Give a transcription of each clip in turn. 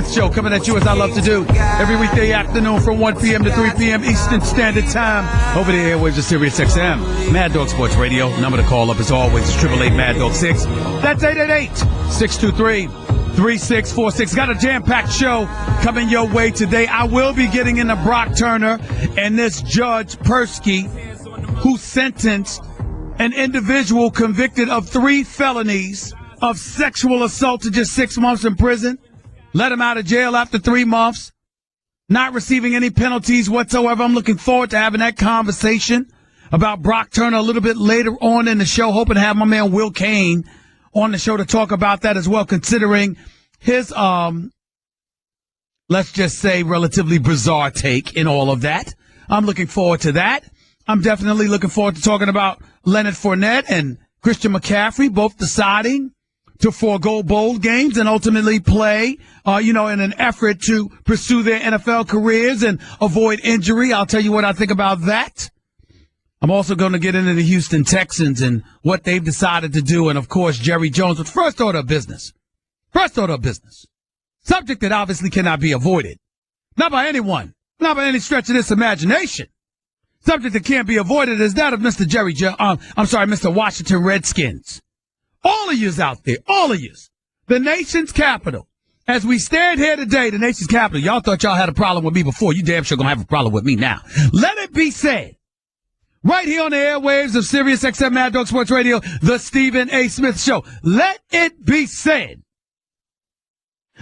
Show coming at you as I love to do every weekday afternoon from 1 p.m. to 3 p.m. Eastern Standard Time over the airwaves of Sirius XM. Mad Dog Sports Radio. Number to call up as always is 888 Mad Dog 6. That's 888-623-3646. Got a jam-packed show coming your way today. I will be getting into Brock Turner and this Judge Persky, who sentenced an individual convicted of 3 felonies of sexual assault to just 6 months in prison. Let him out of jail after 3 months, not receiving any penalties whatsoever. I'm looking forward to having that conversation about Brock Turner a little bit later on in the show. Hoping to have my man Will Kane on the show to talk about that as well, considering his, let's just say, relatively bizarre take in all of that. I'm looking forward to that. I'm definitely looking forward to talking about Leonard Fournette and Christian McCaffrey, both deciding to forego bowl games and ultimately play, in an effort to pursue their NFL careers and avoid injury. I'll tell you what I think about that. I'm also going to get into the Houston Texans and what they've decided to do. And, of course, Jerry Jones with first order of business. First order of business. Subject that obviously cannot be avoided. Not by anyone. Not by any stretch of this imagination. Subject that can't be avoided is that of Mr. Washington Redskins. All of yous out there, all of yous, the nation's capital. As we stand here today, the nation's capital, y'all thought y'all had a problem with me before. You damn sure gonna have a problem with me now. Let it be said, right here on the airwaves of Sirius XM Mad Dog Sports Radio, the Stephen A. Smith Show. Let it be said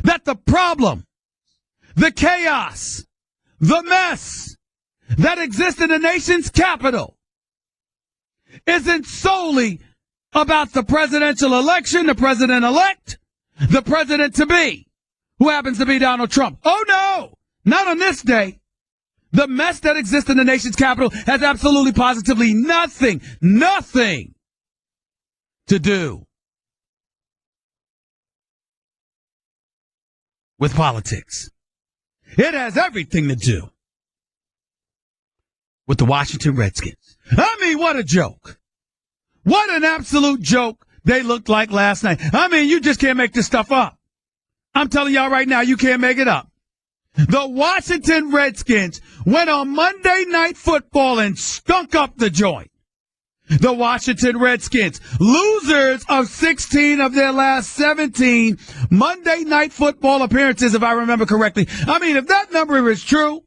that the problem, the chaos, the mess that exists in the nation's capital isn't solely about the presidential election, the president-elect, the president-to-be, who happens to be Donald Trump. Oh, no, not on this day. The mess that exists in the nation's capital has absolutely positively nothing to do with politics. It has everything to do with the Washington Redskins. I mean, what a joke. What an absolute joke they looked like last night. I mean, you just can't make this stuff up. I'm telling y'all right now, you can't make it up. The Washington Redskins went on Monday Night Football and stunk up the joint. The Washington Redskins, losers of 16 of their last 17 Monday Night Football appearances, if I remember correctly. I mean, if that number is true,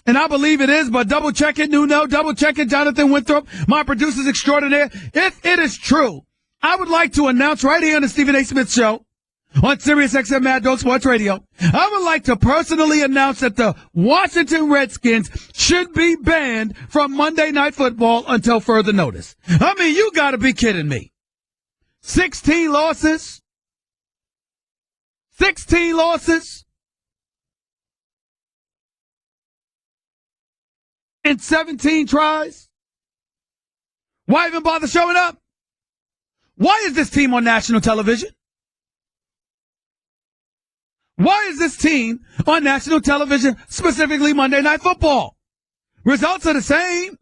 and I believe it is, but double check it, Nuno. Double check it, Jonathan Winthrop, my producers extraordinaire. If it is true, I would like to announce right here on the Stephen A. Smith Show on Sirius XM Mad Dog Sports Radio, I would like to personally announce that the Washington Redskins should be banned from Monday Night Football until further notice. I mean, you got to be kidding me. 16 losses. 16 losses. In 17 tries? Why even bother showing up? Why is this team on national television? Why is this team on national television, specifically Monday Night Football? Results are the same.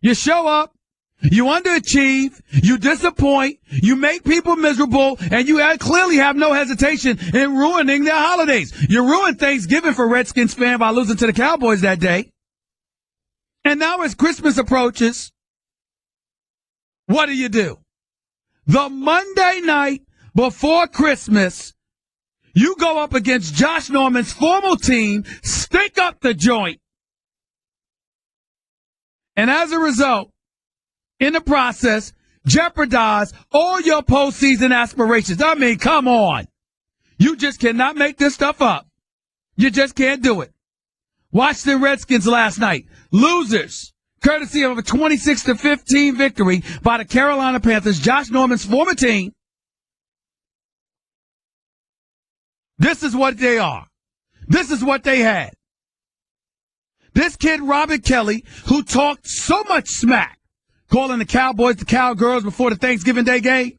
You show up, you underachieve, you disappoint, you make people miserable, and you clearly have no hesitation in ruining their holidays. You ruined Thanksgiving for Redskins fans by losing to the Cowboys that day. And now as Christmas approaches, what do? The Monday night before Christmas, you go up against Josh Norman's former team, stink up the joint. And as a result, in the process, jeopardize all your postseason aspirations. I mean, come on. You just cannot make this stuff up. You just can't do it. Watch the Redskins last night. Losers, courtesy of a 26-15 victory by the Carolina Panthers, Josh Norman's former team. This is what they are. This is what they had. This kid, Robert Kelly, who talked so much smack, calling the Cowboys the Cowgirls before the Thanksgiving Day game,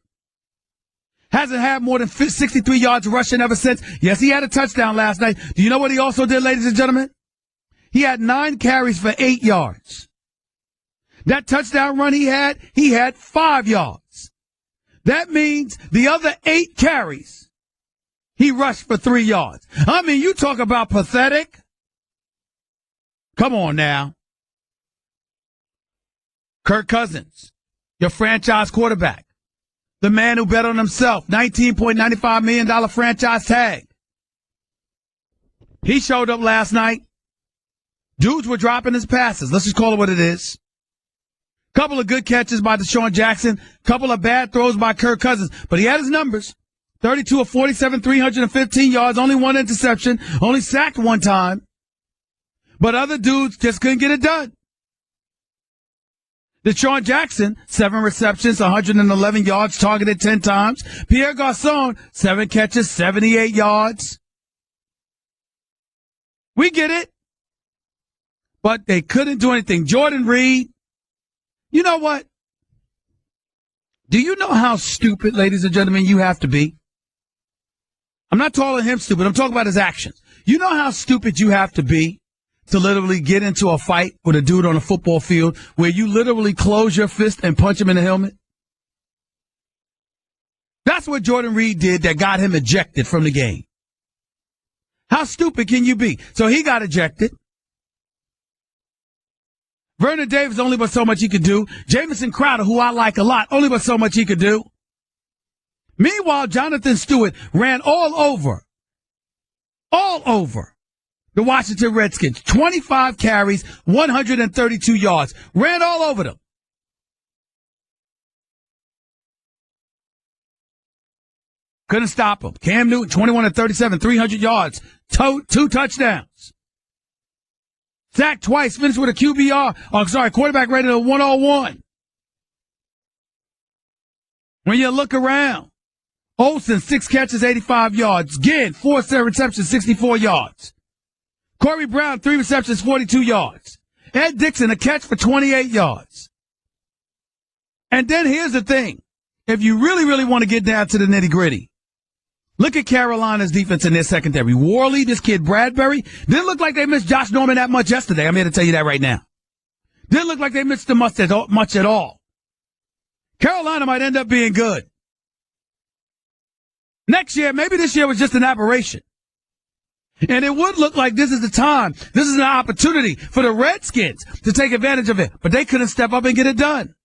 hasn't had more than 63 yards rushing ever since. Yes, he had a touchdown last night. Do you know what he also did, ladies and gentlemen? He had 9 carries for 8 yards. That touchdown run he had 5 yards. That means the other 8 carries He rushed for 3 yards. I mean, you talk about pathetic. Come on now. Kirk Cousins, your franchise quarterback. The man who bet on himself, $19.95 million franchise tag. He showed up last night. Dudes were dropping his passes. Let's just call it what it is. Couple of good catches by Deshaun Jackson. Couple of bad throws by Kirk Cousins. But he had his numbers. 32 of 47, 315 yards, only 1 interception, only sacked 1 time. But other dudes just couldn't get it done. Deshaun Jackson, 7 receptions, 111 yards, targeted 10 times. Pierre Garçon, 7 catches, 78 yards. We get it. But they couldn't do anything. Jordan Reed, you know what? Do you know how stupid, ladies and gentlemen, you have to be? I'm not calling him stupid. I'm talking about his actions. You know how stupid you have to be to literally get into a fight with a dude on a football field where you literally close your fist and punch him in the helmet? That's what Jordan Reed did that got him ejected from the game. How stupid can you be? So he got ejected. Vernon Davis, only but so much he could do. Jamison Crowder, who I like a lot, only but so much he could do. Meanwhile, Jonathan Stewart ran all over the Washington Redskins. 25 carries, 132 yards. Ran all over them. Couldn't stop him. Cam Newton, 21 of 37, 300 yards. 2 touchdowns. Sacked twice, finished with a quarterback rating of 101. When you look around, Olsen, 6 catches, 85 yards. Ginn, 4 receptions, 64 yards. Corey Brown, 3 receptions, 42 yards. Ed Dixon, a catch for 28 yards. And then here's the thing. If you really, really want to get down to the nitty-gritty, look at Carolina's defense in their secondary. Worley, this kid Bradbury, didn't look like they missed Josh Norman that much yesterday. I'm here to tell you that right now. Didn't look like they missed him much at all. Carolina might end up being good. Next year, maybe this year was just an aberration. And it would look like this is the time, this is an opportunity for the Redskins to take advantage of it. But they couldn't step up and get it done.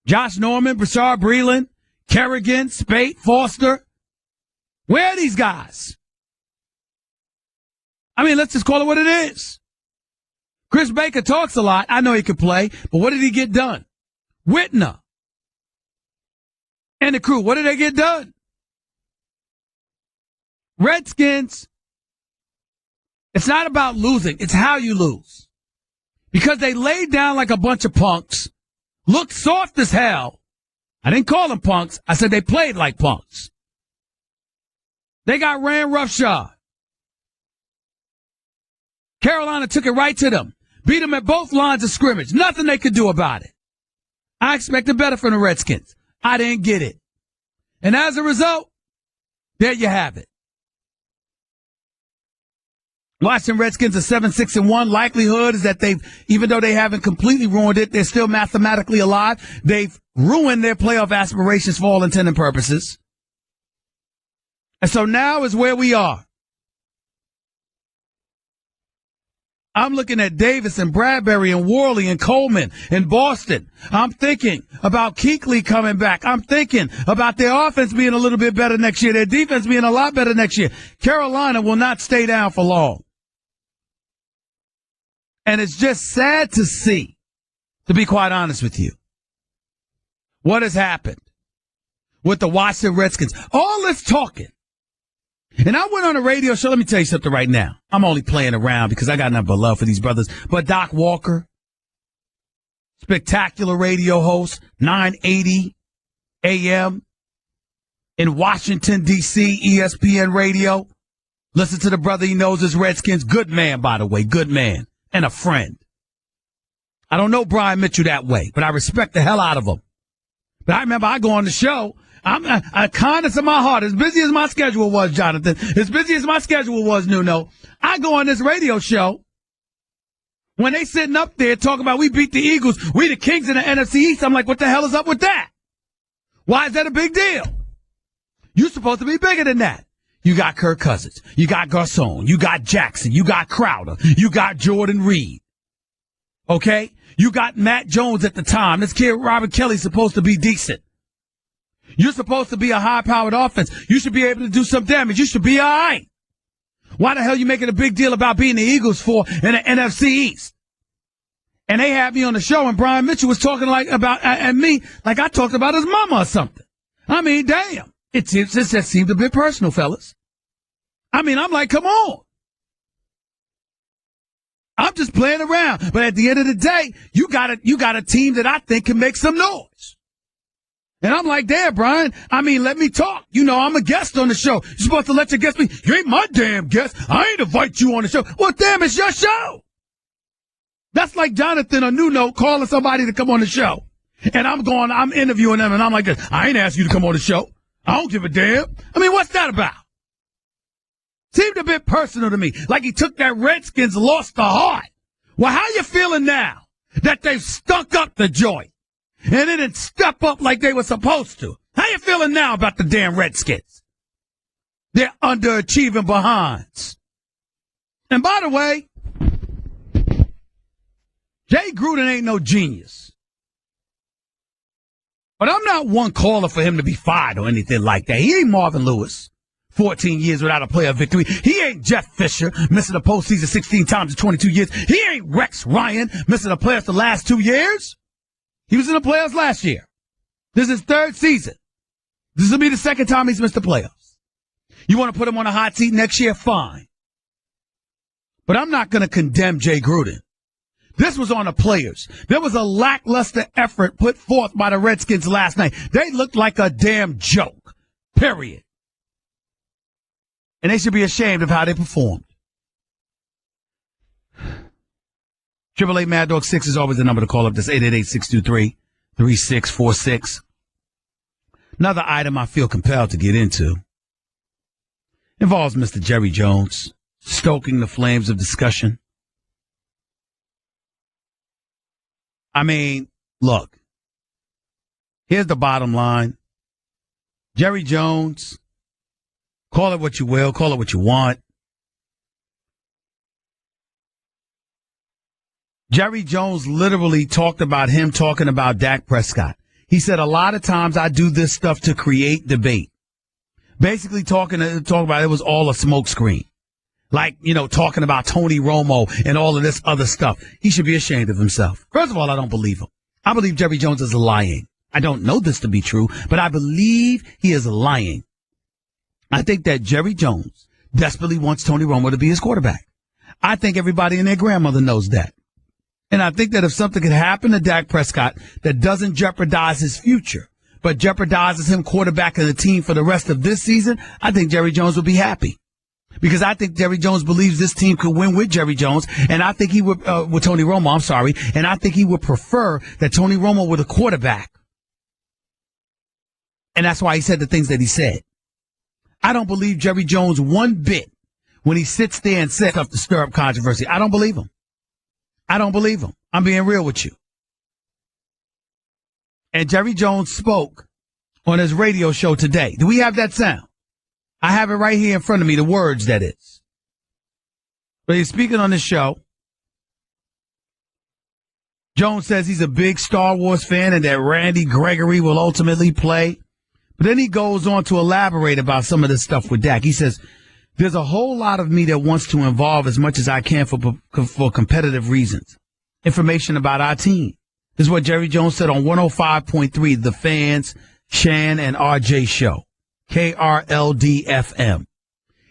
Josh Norman, Brashard Breeland, Kerrigan, Spate, Foster. Where are these guys? I mean, let's just call it what it is. Chris Baker talks a lot. I know he could play, but what did he get done? Whitner and the crew, what did they get done? Redskins, it's not about losing. It's how you lose. Because they laid down like a bunch of punks, looked soft as hell. I didn't call them punks. I said they played like punks. They got ran roughshod. Carolina took it right to them. Beat them at both lines of scrimmage. Nothing they could do about it. I expected better from the Redskins. I didn't get it. And as a result, there you have it. Washington Redskins are 7-6-1. Likelihood is that even though they haven't completely ruined it, they're still mathematically alive. They've ruined their playoff aspirations for all intents and purposes. And so now is where we are. I'm looking at Davis and Bradbury and Worley and Coleman and Boston. I'm thinking about Kuechly coming back. I'm thinking about their offense being a little bit better next year, their defense being a lot better next year. Carolina will not stay down for long. And it's just sad to see, to be quite honest with you, what has happened with the Washington Redskins. All this talking. And I went on a radio show. Let me tell you something right now. I'm only playing around because I got nothing but love for these brothers. But Doc Walker, spectacular radio host, 980 AM in Washington, D.C., ESPN Radio. Listen to the brother, he knows his Redskins. Good man, by the way, good man. And a friend. I don't know Brian Mitchell that way, but I respect the hell out of him. But I remember I go on the show. I'm kindness of my heart, as busy as my schedule was, Jonathan, as busy as my schedule was, Nuno, I go on this radio show when they sitting up there talking about we beat the Eagles, we the Kings in the NFC East. I'm like, what the hell is up with that? Why is that a big deal? You're supposed to be bigger than that. You got Kirk Cousins. You got Garcon. You got Jackson. You got Crowder. You got Jordan Reed. Okay? You got Matt Jones at the time. This kid, Robert Kelly's supposed to be decent. You're supposed to be a high-powered offense. You should be able to do some damage. You should be all right. Why the hell are you making a big deal about being the Eagles for in the NFC East? And they had me on the show, and Brian Mitchell was talking about me like I talked about his mama or something. I mean, damn. It just seemed a bit personal, fellas. I mean, I'm like, come on. I'm just playing around. But at the end of the day, you got a team that I think can make some noise. And I'm like, damn, Brian, I mean, let me talk. You know, I'm a guest on the show. You're supposed to let your guest be. You ain't my damn guest. I ain't invite you on the show. Well, damn, it's your show. That's like Jonathan or Nuno calling somebody to come on the show. And I'm interviewing them, and I'm like this. I ain't asked you to come on the show. I don't give a damn. I mean, what's that about? Seemed a bit personal to me. Like he took that Redskins lost the heart. Well, how you feeling now that they've stunk up the joint and they didn't step up like they were supposed to? How you feeling now about the damn Redskins? They're underachieving behinds. And by the way, Jay Gruden ain't no genius. But I'm not one caller for him to be fired or anything like that. He ain't Marvin Lewis, 14 years without a playoff victory. He ain't Jeff Fisher, missing the postseason 16 times in 22 years. He ain't Rex Ryan, missing the playoffs the last 2 years. He was in the playoffs last year. This is his third season. This will be the second time he's missed the playoffs. You want to put him on a hot seat next year? Fine. But I'm not going to condemn Jay Gruden. This was on the players. There was a lackluster effort put forth by the Redskins last night. They looked like a damn joke. Period. And they should be ashamed of how they performed. 888 Mad Dog 6 is always the number to call up. That's 888-623-3646. Another item I feel compelled to get into involves Mr. Jerry Jones stoking the flames of discussion. I mean, look, here's the bottom line. Jerry Jones, call it what you will, call it what you want. Jerry Jones literally talked about him talking about Dak Prescott. He said a lot of times I do this stuff to create debate. Basically talking about it was all a smokescreen. Like, you know, talking about Tony Romo and all of this other stuff. He should be ashamed of himself. First of all, I don't believe him. I believe Jerry Jones is lying. I don't know this to be true, but I believe he is lying. I think that Jerry Jones desperately wants Tony Romo to be his quarterback. I think everybody and their grandmother knows that. And I think that if something could happen to Dak Prescott that doesn't jeopardize his future, but jeopardizes him quarterbacking the team for the rest of this season, I think Jerry Jones would be happy. Because I think Jerry Jones believes this team could win with Jerry Jones, and I think he would, with Tony Romo, I'm sorry, and I think he would prefer that Tony Romo were the quarterback. And that's why he said the things that he said. I don't believe Jerry Jones one bit when he sits there and says stuff to stir up controversy. I don't believe him. I don't believe him. I'm being real with you. And Jerry Jones spoke on his radio show today. Do we have that sound? I have it right here in front of me, the words, that is. But he's speaking on this show. Jones says he's a big Star Wars fan and that Randy Gregory will ultimately play. But then he goes on to elaborate about some of this stuff with Dak. He says, there's a whole lot of me that wants to involve as much as I can for competitive reasons. Information about our team. This is what Jerry Jones said on 105.3, The Fans, Shan and RJ Show. KRLD-FM.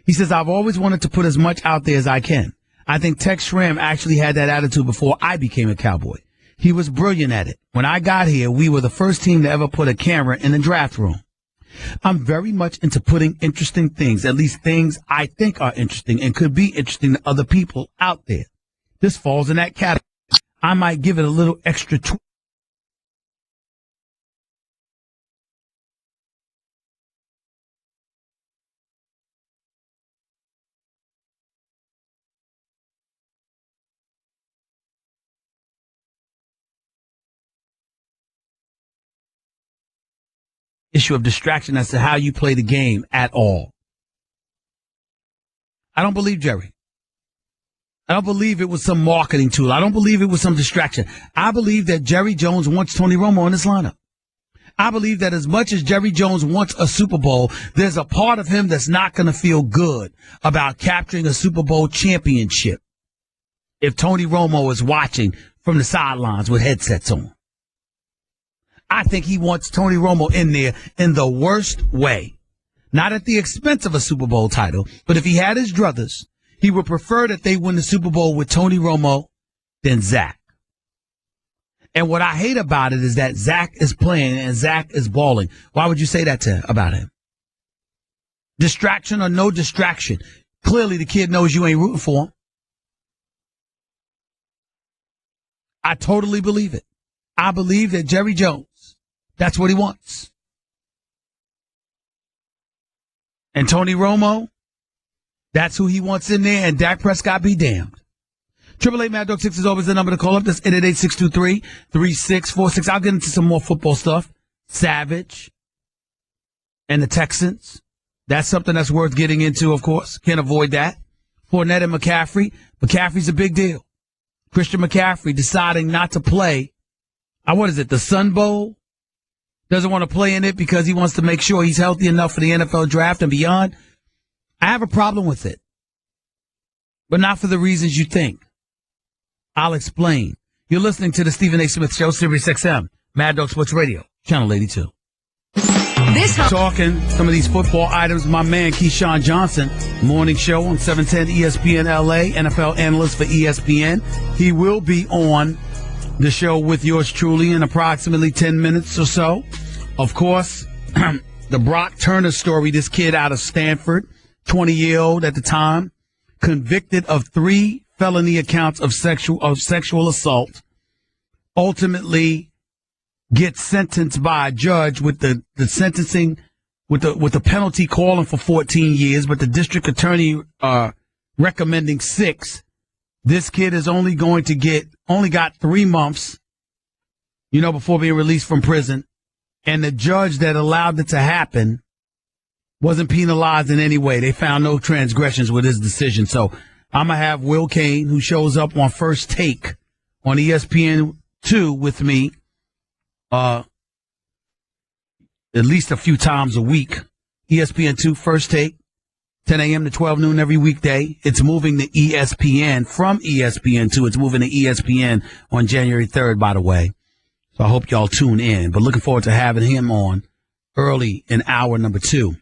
He says, I've always wanted to put as much out there as I can. I think Tex Schramm actually had that attitude before I became a Cowboy. He was brilliant at it. When I got here, we were the first team to ever put a camera in the draft room. I'm very much into putting interesting things, at least things I think are interesting and could be interesting to other people out there. This falls in that category. I might give it a little extra twist. issue of distraction as to how you play the game at all. I don't believe Jerry. I don't believe it was some marketing tool. I don't believe it was some distraction. I believe that Jerry Jones wants Tony Romo in his lineup. I believe that as much as Jerry Jones wants a Super Bowl, there's a part of him that's not going to feel good about capturing a Super Bowl championship if Tony Romo is watching from the sidelines with headsets on. I think he wants Tony Romo in there in the worst way. Not at the expense of a Super Bowl title, but if he had his druthers, he would prefer that they win the Super Bowl with Tony Romo than Zach. And what I hate about it is that Zach is playing and Zach is balling. Why would you say that about him? Distraction or no distraction? Clearly the kid knows you ain't rooting for him. I totally believe it. I believe that Jerry Jones, that's what he wants. And Tony Romo, that's who he wants in there, and Dak Prescott be damned. 888 Mad Dog 6 is always the number to call up. That's 888-623-3646. I'll get into some more football stuff. Savage and the Texans. That's something that's worth getting into, of course. Can't avoid that. Fournette and McCaffrey. McCaffrey's a big deal. Christian McCaffrey deciding not to play. What is it, the Sun Bowl? Doesn't want to play in it because he wants to make sure he's healthy enough for the NFL draft and beyond. I have a problem with it, but not for the reasons you think. I'll explain. You're listening to the Stephen A. Smith Show, Sirius XM, Mad Dog Sports Radio, Channel 82. Talking some of these football items, my man Keyshawn Johnson, morning show on 710 ESPN LA, NFL analyst for ESPN. He will be on the show with yours truly in approximately 10 minutes or so. Of course, the Brock Turner story, this kid out of Stanford, 20-year-old at the time, convicted of 3 felony accounts of sexual assault, ultimately gets sentenced by a judge with the sentencing with the penalty calling for 14 years, but the district attorney recommending 6. This kid is only got 3 months, before being released from prison. And the judge that allowed it to happen wasn't penalized in any way. They found no transgressions with his decision. So I'm going to have Will Kane, who shows up on First Take on ESPN2 with me at least a few times a week. ESPN2 First Take, 10 a.m. to 12 noon every weekday. It's moving to ESPN from ESPN2. It's moving to ESPN on January 3rd, by the way. So I hope y'all tune in. But looking forward to having him on early in hour number 2.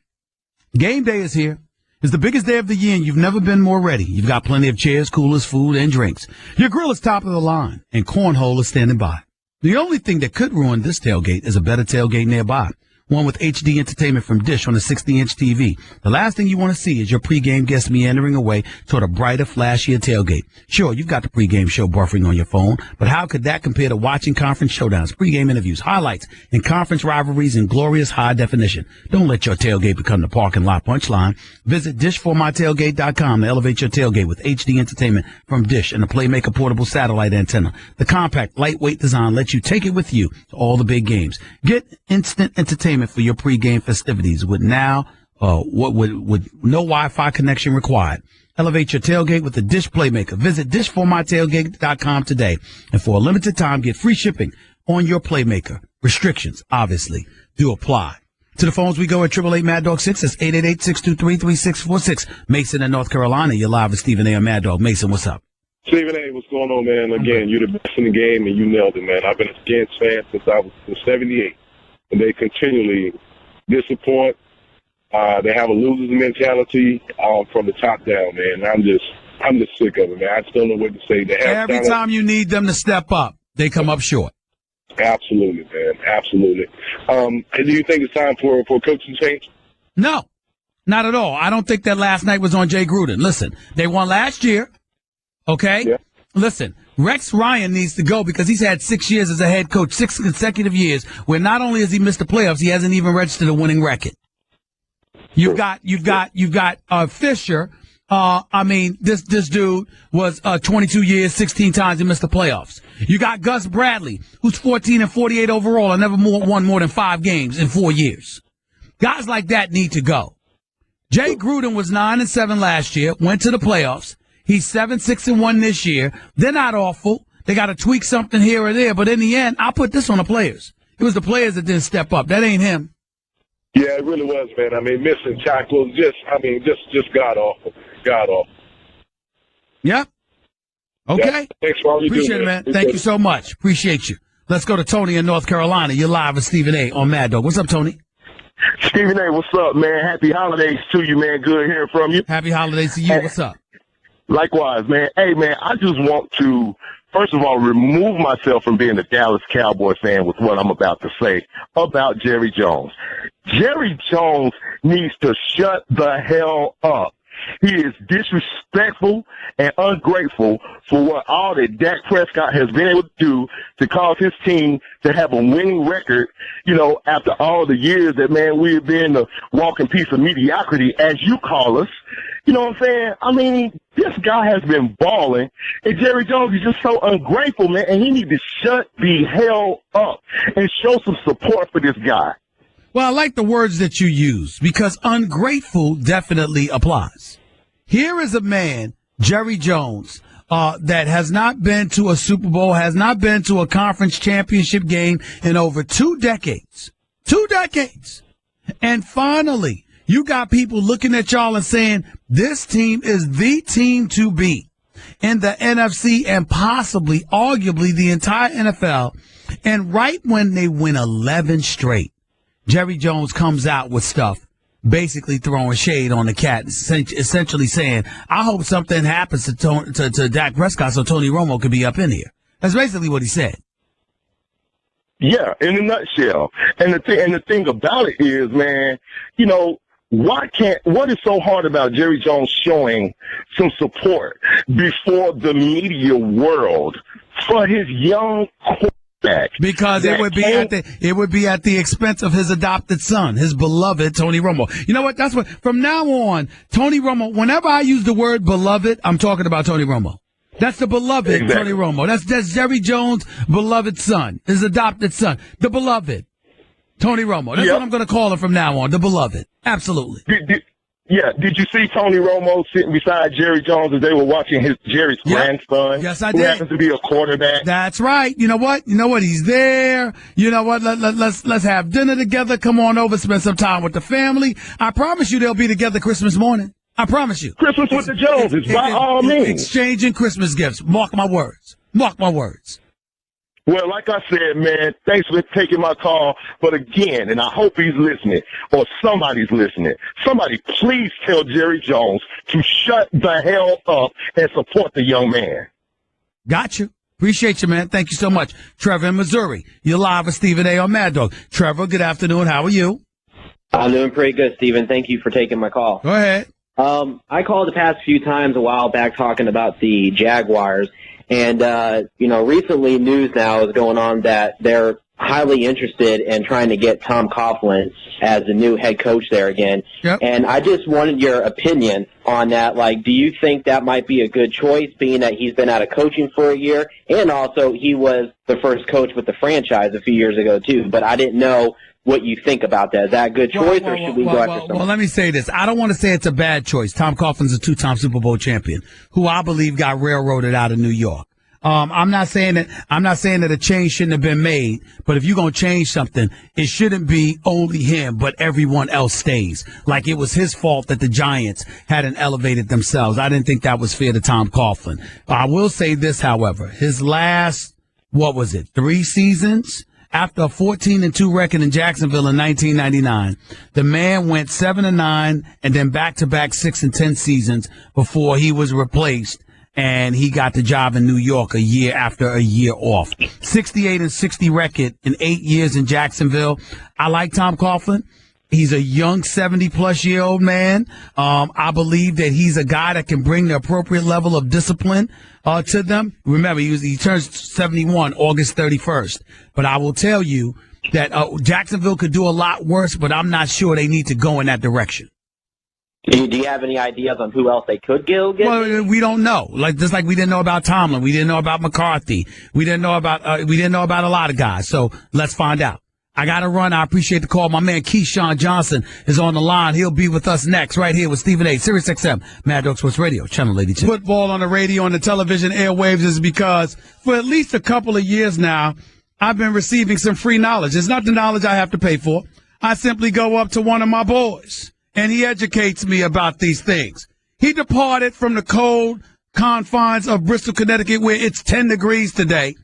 Game day is here. It's the biggest day of the year, and you've never been more ready. You've got plenty of chairs, coolers, food, and drinks. Your grill is top of the line, and Cornhole is standing by. The only thing that could ruin this tailgate is a better tailgate nearby. One with HD entertainment from Dish on a 60-inch TV. The last thing you want to see is your pregame guests meandering away toward a brighter, flashier tailgate. Sure, you've got the pregame show buffering on your phone, but how could that compare to watching conference showdowns, pregame interviews, highlights, and conference rivalries in glorious high definition? Don't let your tailgate become the parking lot punchline. Visit dishformytailgate.com to elevate your tailgate with HD entertainment from Dish and the Playmaker portable satellite antenna. The compact, lightweight design lets you take it with you to all the big games. Get instant entertainment for your pregame festivities with no Wi-Fi connection required. Elevate your tailgate with the Dish Playmaker. Visit dishformytailgate.com today. And for a limited time, get free shipping on your Playmaker. Restrictions, obviously, do apply. To the phones we go at 888 Mad Dog 6. That's 888-623-3646. Mason in North Carolina. You're live with Stephen A. on Mad Dog. Mason, what's up? Stephen A., what's going on, man? Again, you're the best in the game, and you nailed it, man. I've been a Skins fan since I was 78. And they continually disappoint. They have a loser's mentality from the top down, man. I'm just sick of it, man. I just don't know what to say. Every time you need them to step up, they come up short. Absolutely, man. Absolutely. And do you think it's time for a coaching change? No, not at all. I don't think that last night was on Jay Gruden. Listen, they won last year. Okay? Yeah. Listen, Rex Ryan needs to go because he's had 6 years as a head coach, 6 consecutive years, where not only has he missed the playoffs, he hasn't even registered a winning record. You've got Fisher, I mean, this dude was 22 years, 16 times he missed the playoffs. You got Gus Bradley, who's 14 and 48 overall and never won more than 5 games in 4 years. Guys like that need to go. Jay Gruden was 9 and 7 last year, went to the playoffs. He's 7-6-1 this year. They're not awful. They got to tweak something here or there, but in the end, I'll put this on the players. It was the players that didn't step up. That ain't him. Yeah, it really was, man. I mean, missing tackles, just god awful. God awful. Yep. Okay. Yeah. Thanks for all you do. Appreciate it, man. Thank you so much. Appreciate you. Let's go to Tony in North Carolina. You're live with Stephen A. on Mad Dog. What's up, Tony? Stephen A., what's up, man? Happy holidays to you, man. Good hearing from you. Happy holidays to you. What's up? Likewise, man. Hey, man, I just want to, first of all, remove myself from being a Dallas Cowboy fan with what I'm about to say about Jerry Jones. Jerry Jones needs to shut the hell up. He is disrespectful and ungrateful for what all that Dak Prescott has been able to do to cause his team to have a winning record, after all the years that, man, we've been the walking piece of mediocrity, as you call us. You know what I'm saying? I mean, this guy has been balling, and Jerry Jones is just so ungrateful, man, and he needs to shut the hell up and show some support for this guy. Well, I like the words that you use because ungrateful definitely applies. Here is a man, Jerry Jones, that has not been to a Super Bowl, has not been to a conference championship game in over 2 decades. 2 decades. And finally, you got people looking at y'all and saying, this team is the team to beat in the NFC and possibly, arguably, the entire NFL. And right when they win 11 straight, Jerry Jones comes out with stuff, basically throwing shade on the cat, essentially saying, I hope something happens to Dak Prescott so Tony Romo could be up in here. That's basically what he said. Yeah, in a nutshell. And the thing about it is, man, what is so hard about Jerry Jones showing some support before the media world for his young quarterback? Because it would be at the expense of his adopted son, his beloved Tony Romo. You know what? That's what, from now on, Tony Romo, whenever I use the word beloved, I'm talking about Tony Romo. That's the beloved exactly. Tony Romo. That's Jerry Jones' beloved son, his adopted son, the beloved Tony Romo. That's what I'm going to call him from now on, the beloved. Absolutely. Did you see Tony Romo sitting beside Jerry Jones as they were watching Jerry's grandson? Yes, I who did. happens to be a quarterback. That's right. You know what? He's there. You know what? Let's have dinner together. Come on over, spend some time with the family. I promise you they'll be together Christmas morning. I promise you. Christmas with the Joneses, by all means. Exchanging Christmas gifts. Mark my words. Mark my words. Well, like I said, man, thanks for taking my call. But again, and I hope he's listening or somebody's listening, somebody please tell Jerry Jones to shut the hell up and support the young man. Got you. Appreciate you, man. Thank you so much. Trevor in Missouri. You're live with Stephen A. on Mad Dog. Trevor, good afternoon. How are you? I'm doing pretty good, Stephen. Thank you for taking my call. Go ahead. I called the past few times a while back talking about the Jaguars. And, recently news now is going on that they're highly interested in trying to get Tom Coughlin as the new head coach there again. Yep. And I just wanted your opinion on that. Like, do you think that might be a good choice, being that he's been out of coaching for a year? And also, he was the first coach with the franchise a few years ago, too. But I didn't know what you think about that. Is that a good choice, or should we go after someone? Well, let me say this. I don't want to say it's a bad choice. Tom Coughlin's a 2-time Super Bowl champion, who I believe got railroaded out of New York. I'm not saying that a change shouldn't have been made, but if you're going to change something, it shouldn't be only him, but everyone else stays. Like it was his fault that the Giants hadn't elevated themselves. I didn't think that was fair to Tom Coughlin. I will say this, however, his last, 3 seasons? After a 14-2 record in Jacksonville in 1999, the man went 7-9 and then back-to-back 6-10 seasons before he was replaced. And he got the job in New York a year after a year off. 68-60 record in 8 years in Jacksonville. I like Tom Coughlin. He's a young 70-plus-year-old man. I believe that he's a guy that can bring the appropriate level of discipline to them. Remember, he turns 71 August 31st. But I will tell you that Jacksonville could do a lot worse, but I'm not sure they need to go in that direction. Do you have any ideas on who else they could get? Well, we don't know. Just like we didn't know about Tomlin, we didn't know about McCarthy, we didn't know about a lot of guys. So let's find out. I got to run. I appreciate the call. My man Keyshawn Johnson is on the line. He'll be with us next right here with Stephen A. Sirius XM, Mad Dog Sports Radio, Channel 82. Football on the radio and the television airwaves is because for at least a couple of years now, I've been receiving some free knowledge. It's not the knowledge I have to pay for. I simply go up to one of my boys, and he educates me about these things. He departed from the cold confines of Bristol, Connecticut, where it's 10 degrees today,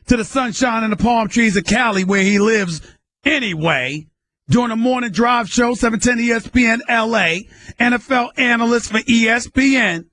to the sunshine and the palm trees of Cali, where he lives anyway, during a morning drive show, 710 ESPN LA, NFL analyst for ESPN,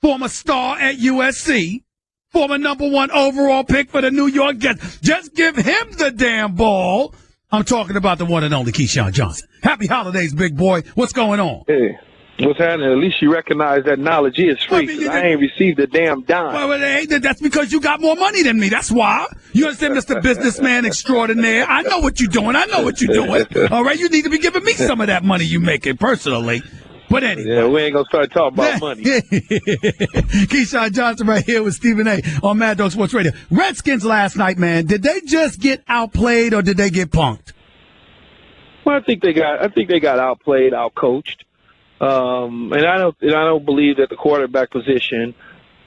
former star at USC, former #1 overall pick for the New York Jets. Just give him the damn ball. I'm talking about the one and only Keyshawn Johnson. Happy holidays, big boy. What's going on? Hey, what's happening? At least you recognize that knowledge is free. I ain't received a damn dime. Well, hey, that's because you got more money than me. That's why. You understand, Mr. Businessman Extraordinaire? I know what you're doing. All right, you need to be giving me some of that money you making personally. But anyway. Yeah, we ain't going to start talking about money. Keyshawn Johnson right here with Stephen A. on Mad Dog Sports Radio. Redskins last night, man, did they just get outplayed or did they get punked? Well, I think they got outplayed, outcoached. And I don't believe that the quarterback position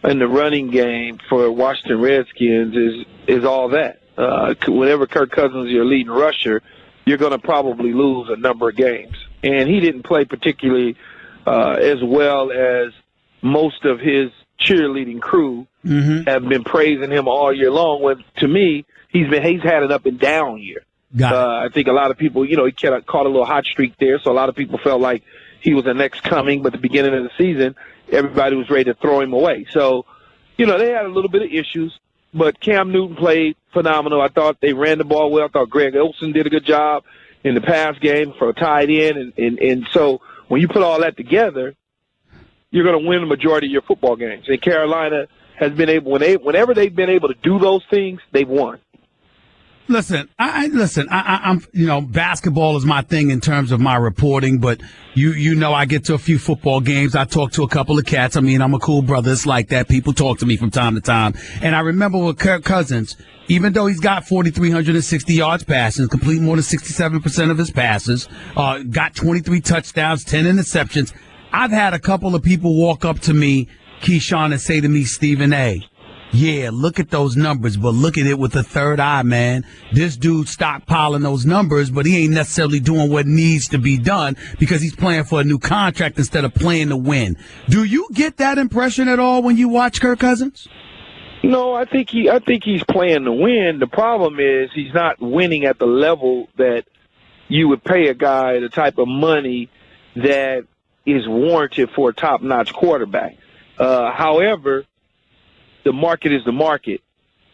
in the running game for Washington Redskins is all that. Whenever Kirk Cousins is your leading rusher, you're going to probably lose a number of games. And he didn't play particularly as well as most of his cheerleading crew have been praising him all year long. When to me, he's had an up and down year. I think a lot of people, he caught a little hot streak there, so a lot of people felt like he was the next coming. But at the beginning of the season, everybody was ready to throw him away. So, they had a little bit of issues. But Cam Newton played phenomenal. I thought they ran the ball well. I thought Greg Olsen did a good job in the pass game for a tight end. And so when you put all that together, you're going to win the majority of your football games. And Carolina has been able, whenever they've been able to do those things, they've won. Listen, I'm, basketball is my thing in terms of my reporting, but I get to a few football games. I talk to a couple of cats. I mean, I'm a cool brother. It's like that. People talk to me from time to time. And I remember with Kirk Cousins, even though he's got 4,360 yards passing, complete more than 67% of his passes, got 23 touchdowns, 10 interceptions. I've had a couple of people walk up to me, Keyshawn, and say to me, Stephen A., yeah, look at those numbers, but look at it with a third eye, man. This dude stockpiling those numbers, but he ain't necessarily doing what needs to be done because he's playing for a new contract instead of playing to win. Do you get that impression at all when you watch Kirk Cousins? No, I think he's playing to win. The problem is he's not winning at the level that you would pay a guy the type of money that is warranted for a top-notch quarterback. However, the market is the market.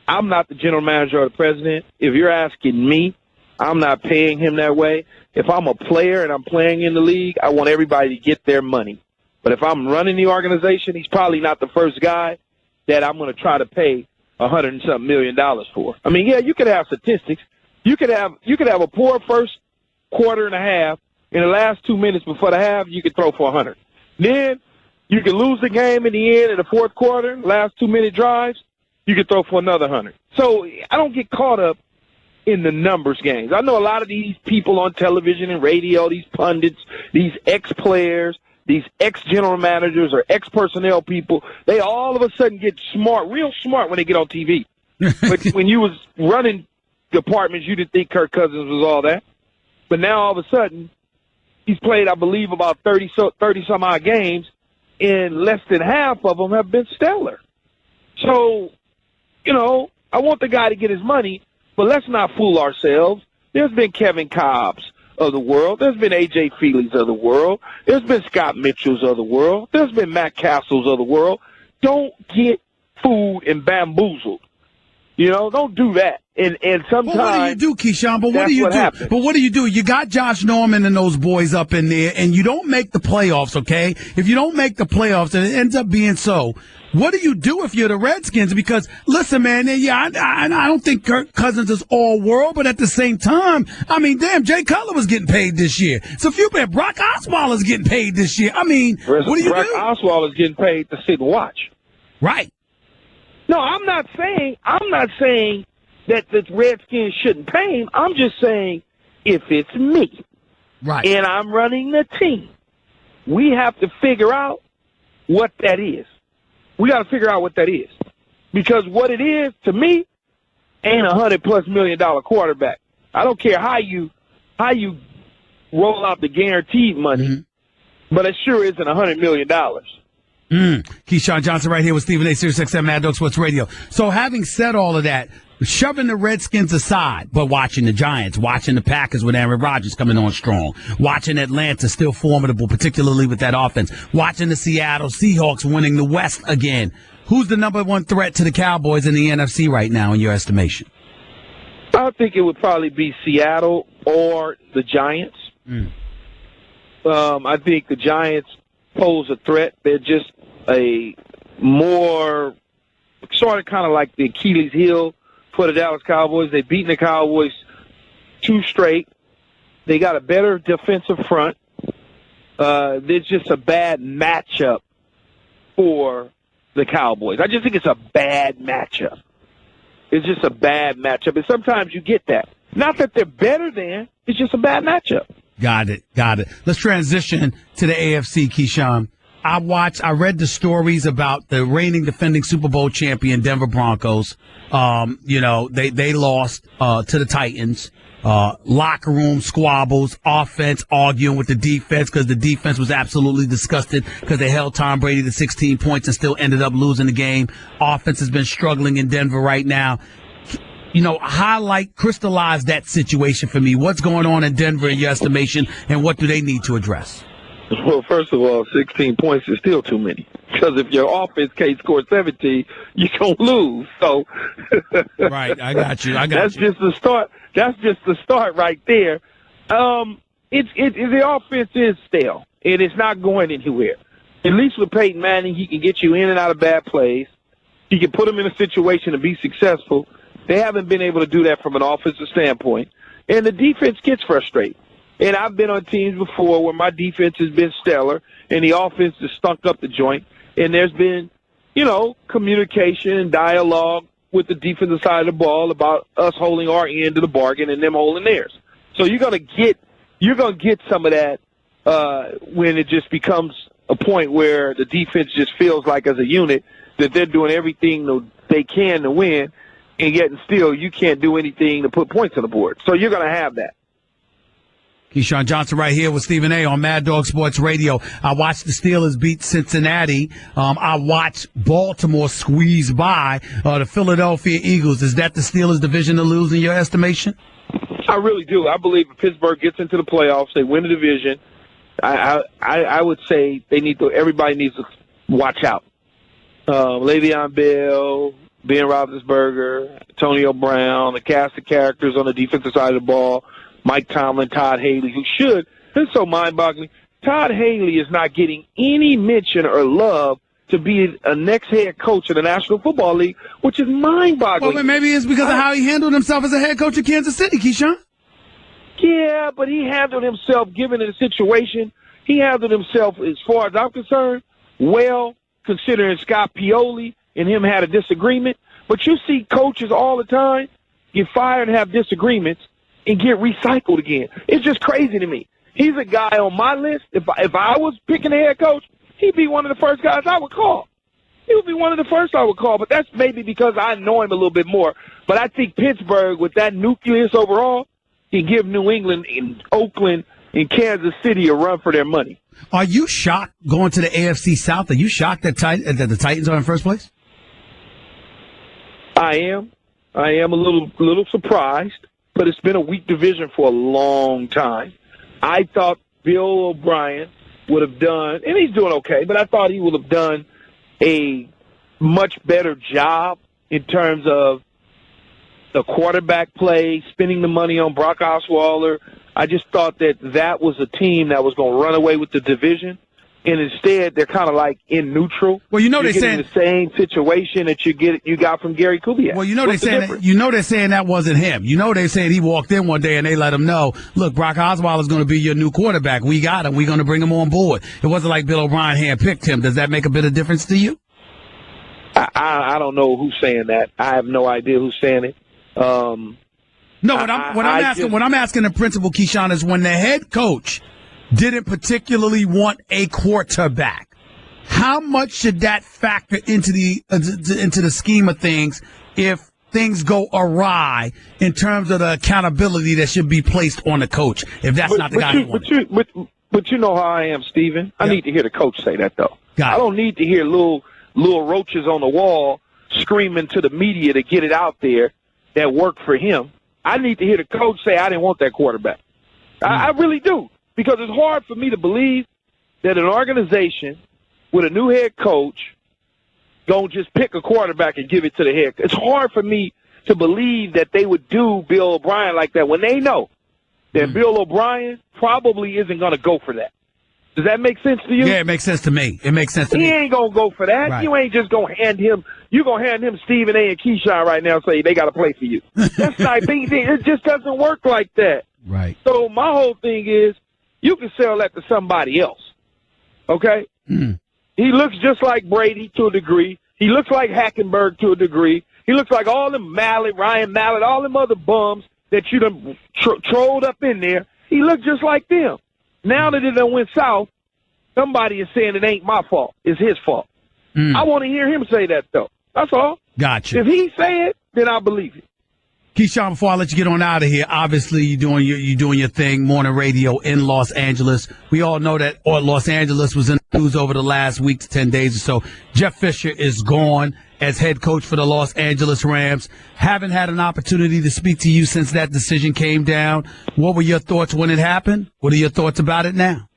I'm not the general manager or the president. If you're asking me, I'm not paying him that way. If I'm a player and I'm playing in the league, I want everybody to get their money. But if I'm running the organization, he's probably not the first guy that I'm going to try to pay $100 and something million for. I mean, yeah, you could have statistics. You could have a poor first quarter and a half. In the last 2 minutes before the half, you could throw for 100. Then you could lose the game in the end in the fourth quarter, last 2-minute drives, you could throw for another 100. So I don't get caught up in the numbers games. I know a lot of these people on television and radio, these pundits, these ex-players, these ex-general managers or ex-personnel people, they all of a sudden get smart, real smart when they get on TV. But when you was running departments, you didn't think Kirk Cousins was all that. But now all of a sudden, he's played, I believe, about 30-some-odd games, and less than half of them have been stellar. So, I want the guy to get his money, but let's not fool ourselves. There's been Kevin Cobbs of the world. There's been A.J. Feeley's of the world. There's been Scott Mitchell's of the world. There's been Matt Castle's of the world. Don't get fooled and bamboozled You know, don't do that. And sometimes. Well, what do you do, Keyshawn? But what do you do? Happens. But what do you do? You got Josh Norman and those boys up in there, and you don't make the playoffs, okay? If you don't make the playoffs, and it ends up being so, what do you do if you're the Redskins? Because, listen, man, yeah, I don't think Kirk Cousins is all world, but at the same time, I mean, damn, Jay Cutler was getting paid this year. So if you bet Brock Osweiler is getting paid this year, I mean, what do you Brock do? Osweiler is getting paid to sit and watch. Right. No, I'm not saying that the Redskins shouldn't pay him. I'm just saying if it's me Right. and I'm running the team, we have to figure out what that is. We got to figure out what that is. Because what it is, to me, ain't $100+ million quarterback. I don't care how you roll out the guaranteed money, but it sure isn't $100 million. Keyshawn Johnson right here with Stephen A. Sirius XM Mad Dog Sports Radio. So having said all of that, shoving the Redskins aside, but watching the Giants, watching the Packers with Aaron Rodgers coming on strong, watching Atlanta still formidable, particularly with that offense, watching the Seattle Seahawks winning the West again. Who's the number one threat to the Cowboys in the NFC right now, in your estimation? I think it would probably be Seattle or the Giants. I think the Giants pose a threat. They're just a more sort of kind of like the Achilles heel for the Dallas Cowboys. They've beaten the Cowboys 2 straight. They got a better defensive front. There's just a bad matchup for the Cowboys. I just think it's a bad matchup. It's just a bad matchup. And sometimes you get that. Not that they're better than, it's just a bad matchup. Got it. Let's transition to the AFC, Keyshawn. I read the stories about the reigning defending Super Bowl champion Denver Broncos. They lost to the Titans. Locker room squabbles, offense arguing with the defense because the defense was absolutely disgusted because they held Tom Brady to 16 points and still ended up losing the game. Offense has been struggling in Denver right now. Crystallize that situation for me. What's going on in Denver in your estimation, and what do they need to address? Well, first of all, 16 points is still too many. Because if your offense can't score 17, you're going to lose. So, right, I got you. That's just the start. That's just the start right there. The offense is stale, and it's not going anywhere. At least with Peyton Manning, he can get you in and out of bad plays. He can put them in a situation to be successful. They haven't been able to do that from an offensive standpoint. And the defense gets frustrated. And I've been on teams before where my defense has been stellar and the offense has stunk up the joint. And there's been, communication and dialogue with the defensive side of the ball about us holding our end of the bargain and them holding theirs. So you're gonna get some of that when it just becomes a point where the defense just feels like as a unit that they're doing everything they can to win, and yet and still you can't do anything to put points on the board. So you're gonna have that. Keyshawn Johnson right here with Stephen A. on Mad Dog Sports Radio. I watched the Steelers beat Cincinnati. I watched Baltimore squeeze by the Philadelphia Eagles. Is that the Steelers' division to lose in your estimation? I really do. I believe if Pittsburgh gets into the playoffs, they win the division. I would say everybody needs to watch out. Le'Veon Bell, Ben Roethlisberger, Antonio Brown, the cast of characters on the defensive side of the ball, Mike Tomlin, Todd Haley, it's so mind-boggling. Todd Haley is not getting any mention or love to be a next head coach of the National Football League, which is mind-boggling. Well, maybe it's because of how he handled himself as a head coach of Kansas City, Keyshawn. Yeah, but he handled himself, given the situation, he handled himself, as far as I'm concerned, well, considering Scott Pioli and him had a disagreement. But you see coaches all the time get fired and have disagreements and get recycled again. It's just crazy to me. He's a guy on my list. If I was picking a head coach, he'd be one of the first guys I would call. He would be one of the first I would call, but that's maybe because I know him a little bit more. But I think Pittsburgh, with that nucleus overall, can give New England and Oakland and Kansas City a run for their money. Are you shocked going to the AFC South? Are you shocked that the Titans are in first place? I am a little surprised. But it's been a weak division for a long time. I thought Bill O'Brien would have done, and he's doing okay, but I thought he would have done a much better job in terms of the quarterback play, spending the money on Brock Osweiler. I just thought that was a team that was going to run away with the division. And instead, they're kind of like in neutral. Well, you know You're they're getting saying the same situation that you got from Gary Kubiak. Well, you know What's the difference? they're saying that wasn't him. You know they're saying he walked in one day and they let him know, look, Brock Osweiler is going to be your new quarterback. We got him. We're going to bring him on board. It wasn't like Bill O'Brien handpicked him. Does that make a bit of difference to you? I don't know who's saying that. I have no idea who's saying it. No, what I'm asking the principal, Keyshawn, is when the head coach didn't particularly want a quarterback, how much should that factor into the scheme of things if things go awry in terms of the accountability that should be placed on the coach if that's not the guy you want? But you know how I am, Steven. I need to hear the coach say that, though. Got it. I don't need to hear little roaches on the wall screaming to the media to get it out there that worked for him. I need to hear the coach say, I didn't want that quarterback. I really do, because it's hard for me to believe that an organization with a new head coach don't just pick a quarterback and give it to the head. It's hard for me to believe that they would do Bill O'Brien like that when they know that Bill O'Brien probably isn't going to go for that. Does that make sense to you? Yeah, it makes sense to me. It makes sense to me. He ain't going to go for that. Right. You ain't just going to hand him – you're going to hand him Stephen A. and Keyshawn right now and say they got to play for you. That's not – it just doesn't work like that. Right. So my whole thing is you can sell that to somebody else, okay? Mm. He looks just like Brady to a degree. He looks like Hackenberg to a degree. He looks like all them Ryan Mallett, all them other bums that you done trolled up in there. He looks just like them. Now that it done went south, somebody is saying it ain't my fault. It's his fault. I want to hear him say that, though. That's all. Gotcha. If he say it, then I believe it. Keyshawn, before I let you get on out of here, obviously you're doing your thing, morning radio in Los Angeles. We all know that Los Angeles was in the news over the last week to 10 days or so. Jeff Fisher is gone as head coach for the Los Angeles Rams. Haven't had an opportunity to speak to you since that decision came down. What were your thoughts when it happened? What are your thoughts about it now?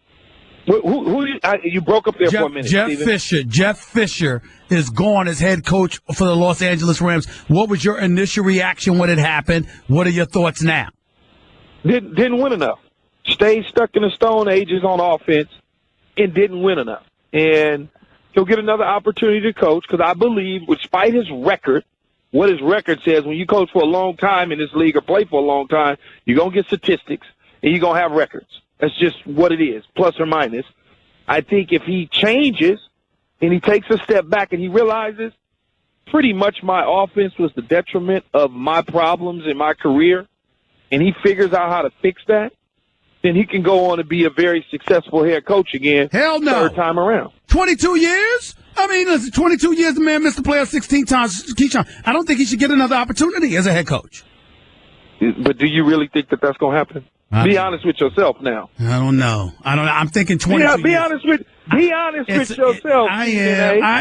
You broke up there for a minute, Jeff Fisher is gone as head coach for the Los Angeles Rams. What was your initial reaction when it happened? What are your thoughts now? Didn't win enough. Stayed stuck in the Stone Ages on offense and didn't win enough. And he'll get another opportunity to coach because I believe, despite his record, what his record says, when you coach for a long time in this league or play for a long time, you're going to get statistics and you're going to have records. That's just what it is, plus or minus. I think if he changes and he takes a step back and he realizes pretty much my offense was the detriment of my problems in my career, and he figures out how to fix that, then he can go on to be a very successful head coach again. Hell no. Third time around. 22 years? I mean, listen, 22 years, the man missed the playoffs 16 times. Keyshawn, I don't think he should get another opportunity as a head coach. But do you really think that that's going to happen? Be honest with yourself now. I don't know. I'm thinking 22 years. Be honest with yourself. I am.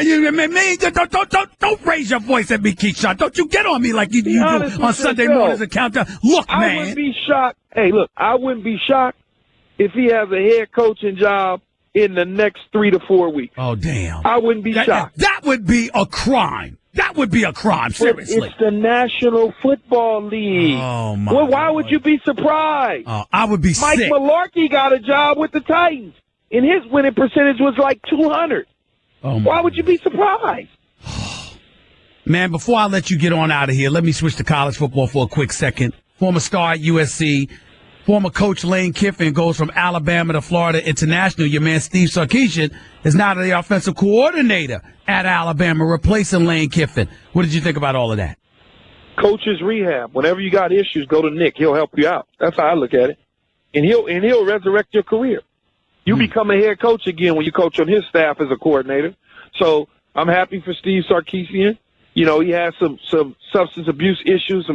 Don't raise your voice at me, Keyshawn. Don't you get on me like you do on Sunday mornings and countdown. Look, man. I wouldn't be shocked. Hey, look, I wouldn't be shocked if he has a head coaching job in the next 3 to 4 weeks. Oh, damn. I wouldn't be shocked. That would be a crime. That would be a crime, seriously. It's the National Football League. Oh, my Well, why Lord. would you be surprised? Oh, I would be Mike sick. Mularkey got a job with the Titans, and his winning percentage was like 200. Oh, Why would you be surprised? Man, before I let you get on out of here, let me switch to college football for a quick second. Former star at USC, former coach Lane Kiffin goes from Alabama to Florida International. Your man Steve Sarkisian is now the offensive coordinator at Alabama, replacing Lane Kiffin. What did you think about all of that? Coach's rehab. Whenever you got issues, go to Nick. He'll help you out. That's how I look at it. And he'll resurrect your career. You become a head coach again when you coach on his staff as a coordinator. So I'm happy for Steve Sarkisian. You know, he has some substance abuse issues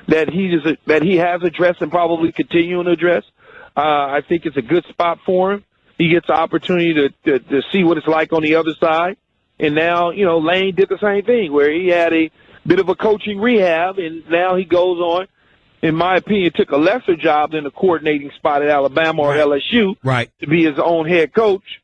that he has addressed and probably continuing to address. I think it's a good spot for him. He gets the opportunity to see what it's like on the other side. And now, you know, Lane did the same thing where he had a bit of a coaching rehab, and now he goes on, in my opinion, took a lesser job than the coordinating spot at Alabama or LSU to be his own head coach.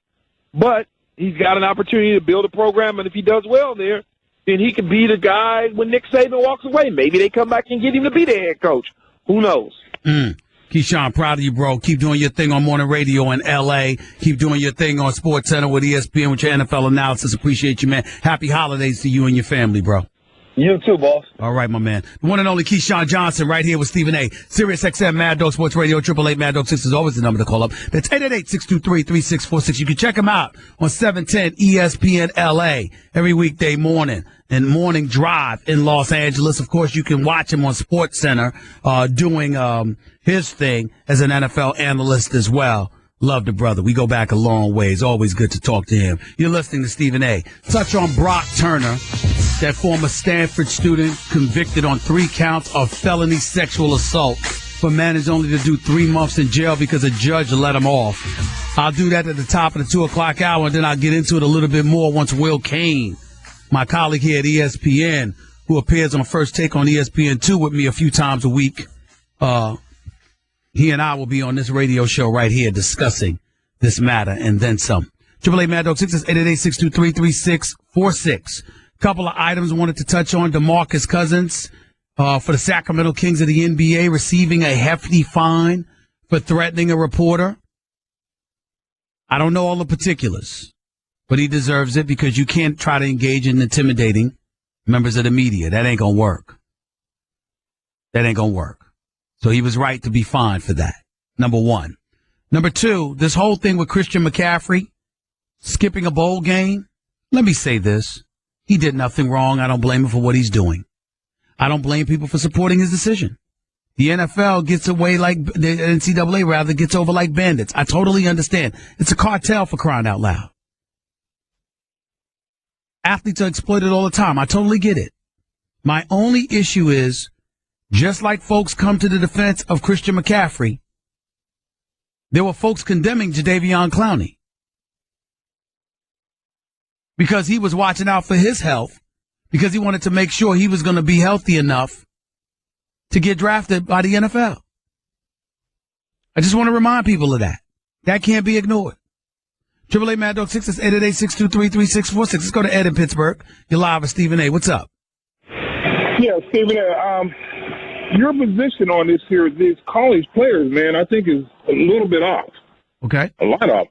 But he's got an opportunity to build a program, and if he does well there, then he could be the guy when Nick Saban walks away. Maybe they come back and get him to be the head coach. Who knows? Keyshawn, proud of you, bro. Keep doing your thing on morning radio in L.A. Keep doing your thing on SportsCenter with ESPN with your NFL analysis. Appreciate you, man. Happy holidays to you and your family, bro. You too, boss. All right, my man. The one and only Keyshawn Johnson right here with Stephen A. Sirius XM Mad Dog Sports Radio, 888 Mad Dog 6 is always the number to call up. That's 888-623-3646. You can check him out on 710 ESPN LA every weekday morning and morning drive in Los Angeles. Of course, you can watch him on SportsCenter doing his thing as an NFL analyst as well. Love the brother. We go back a long ways. Always good to talk to him. You're listening to Stephen A. Touch on Brock Turner, that former Stanford student convicted on 3 counts of felony sexual assault, but managed only to do 3 months in jail because a judge let him off. I'll do that at the top of the 2 o'clock hour, and then I'll get into it a little bit more once Will Cain, my colleague here at ESPN, who appears on First Take on ESPN2 with me a few times a week, he and I will be on this radio show right here discussing this matter and then some. 888 Mad Dog 6 is 888-623-3646. Couple of items I wanted to touch on. DeMarcus Cousins for the Sacramento Kings of the NBA receiving a hefty fine for threatening a reporter. I don't know all the particulars, but he deserves it because you can't try to engage in intimidating members of the media. That ain't going to work. That ain't going to work. So he was right to be fined for that, number one. Number two, this whole thing with Christian McCaffrey skipping a bowl game, let me say this. He did nothing wrong. I don't blame him for what he's doing. I don't blame people for supporting his decision. The NFL gets away like, the NCAA rather, gets over like bandits. I totally understand. It's a cartel, for crying out loud. Athletes are exploited all the time. I totally get it. My only issue is, just like folks come to the defense of Christian McCaffrey, there were folks condemning Jadeveon Clowney because he was watching out for his health, because he wanted to make sure he was going to be healthy enough to get drafted by the NFL. I just want to remind people of that. That can't be ignored. 888 Mad Dog 6 is 888-623-3646. Let's go to Ed in Pittsburgh. You're live with Stephen A. What's up? Yeah, Stephen A., your position on this here, these college players, man, I think is a little bit off. Okay. A lot off.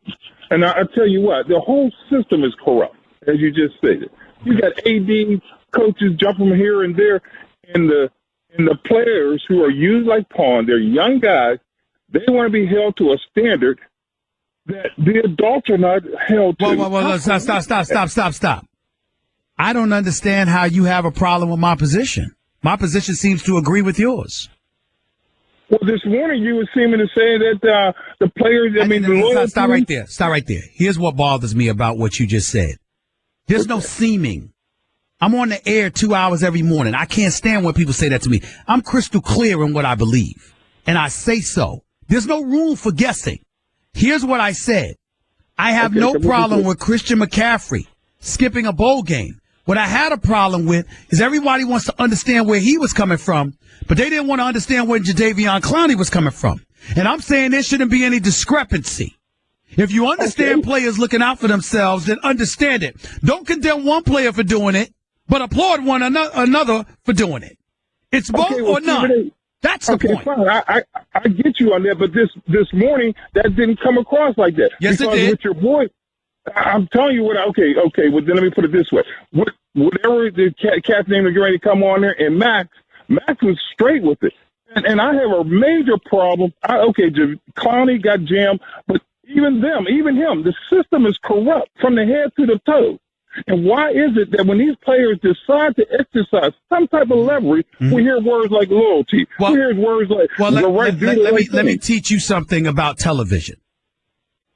And I tell you what, the whole system is corrupt, as you just stated. You got AD coaches jumping from here and there, and the players who are used like pawns, they're young guys, they want to be held to a standard that the adults are not held to. Well, stop. I don't understand how you have a problem with my position. My position seems to agree with yours. Well, this morning you were seeming to say that the players, Stop right there. Stop right there. Here's what bothers me about what you just said. There's no seeming. I'm on the air 2 hours every morning. I can't stand when people say that to me. I'm crystal clear in what I believe, and I say so. There's no room for guessing. Here's what I said. I have no problem with Christian McCaffrey skipping a bowl game. What I had a problem with is everybody wants to understand where he was coming from, but they didn't want to understand where Jadeveon Clowney was coming from. And I'm saying there shouldn't be any discrepancy. If you understand players looking out for themselves, then understand it. Don't condemn one player for doing it, but applaud one another for doing it. It's both or none. That's the point. Fine. I get you on that, but this morning that didn't come across like that. Yes, because it did. With your boy, I'm telling you what. Okay. Well, then let me put it this way: whatever the cat's name is ready to come on there, and Max was straight with it, and I have a major problem. Clowney got jammed, but even him, the system is corrupt from the head to the toe. And why is it that when these players decide to exercise some type of leverage, we hear words like loyalty? We hear words like let me teach you something about television.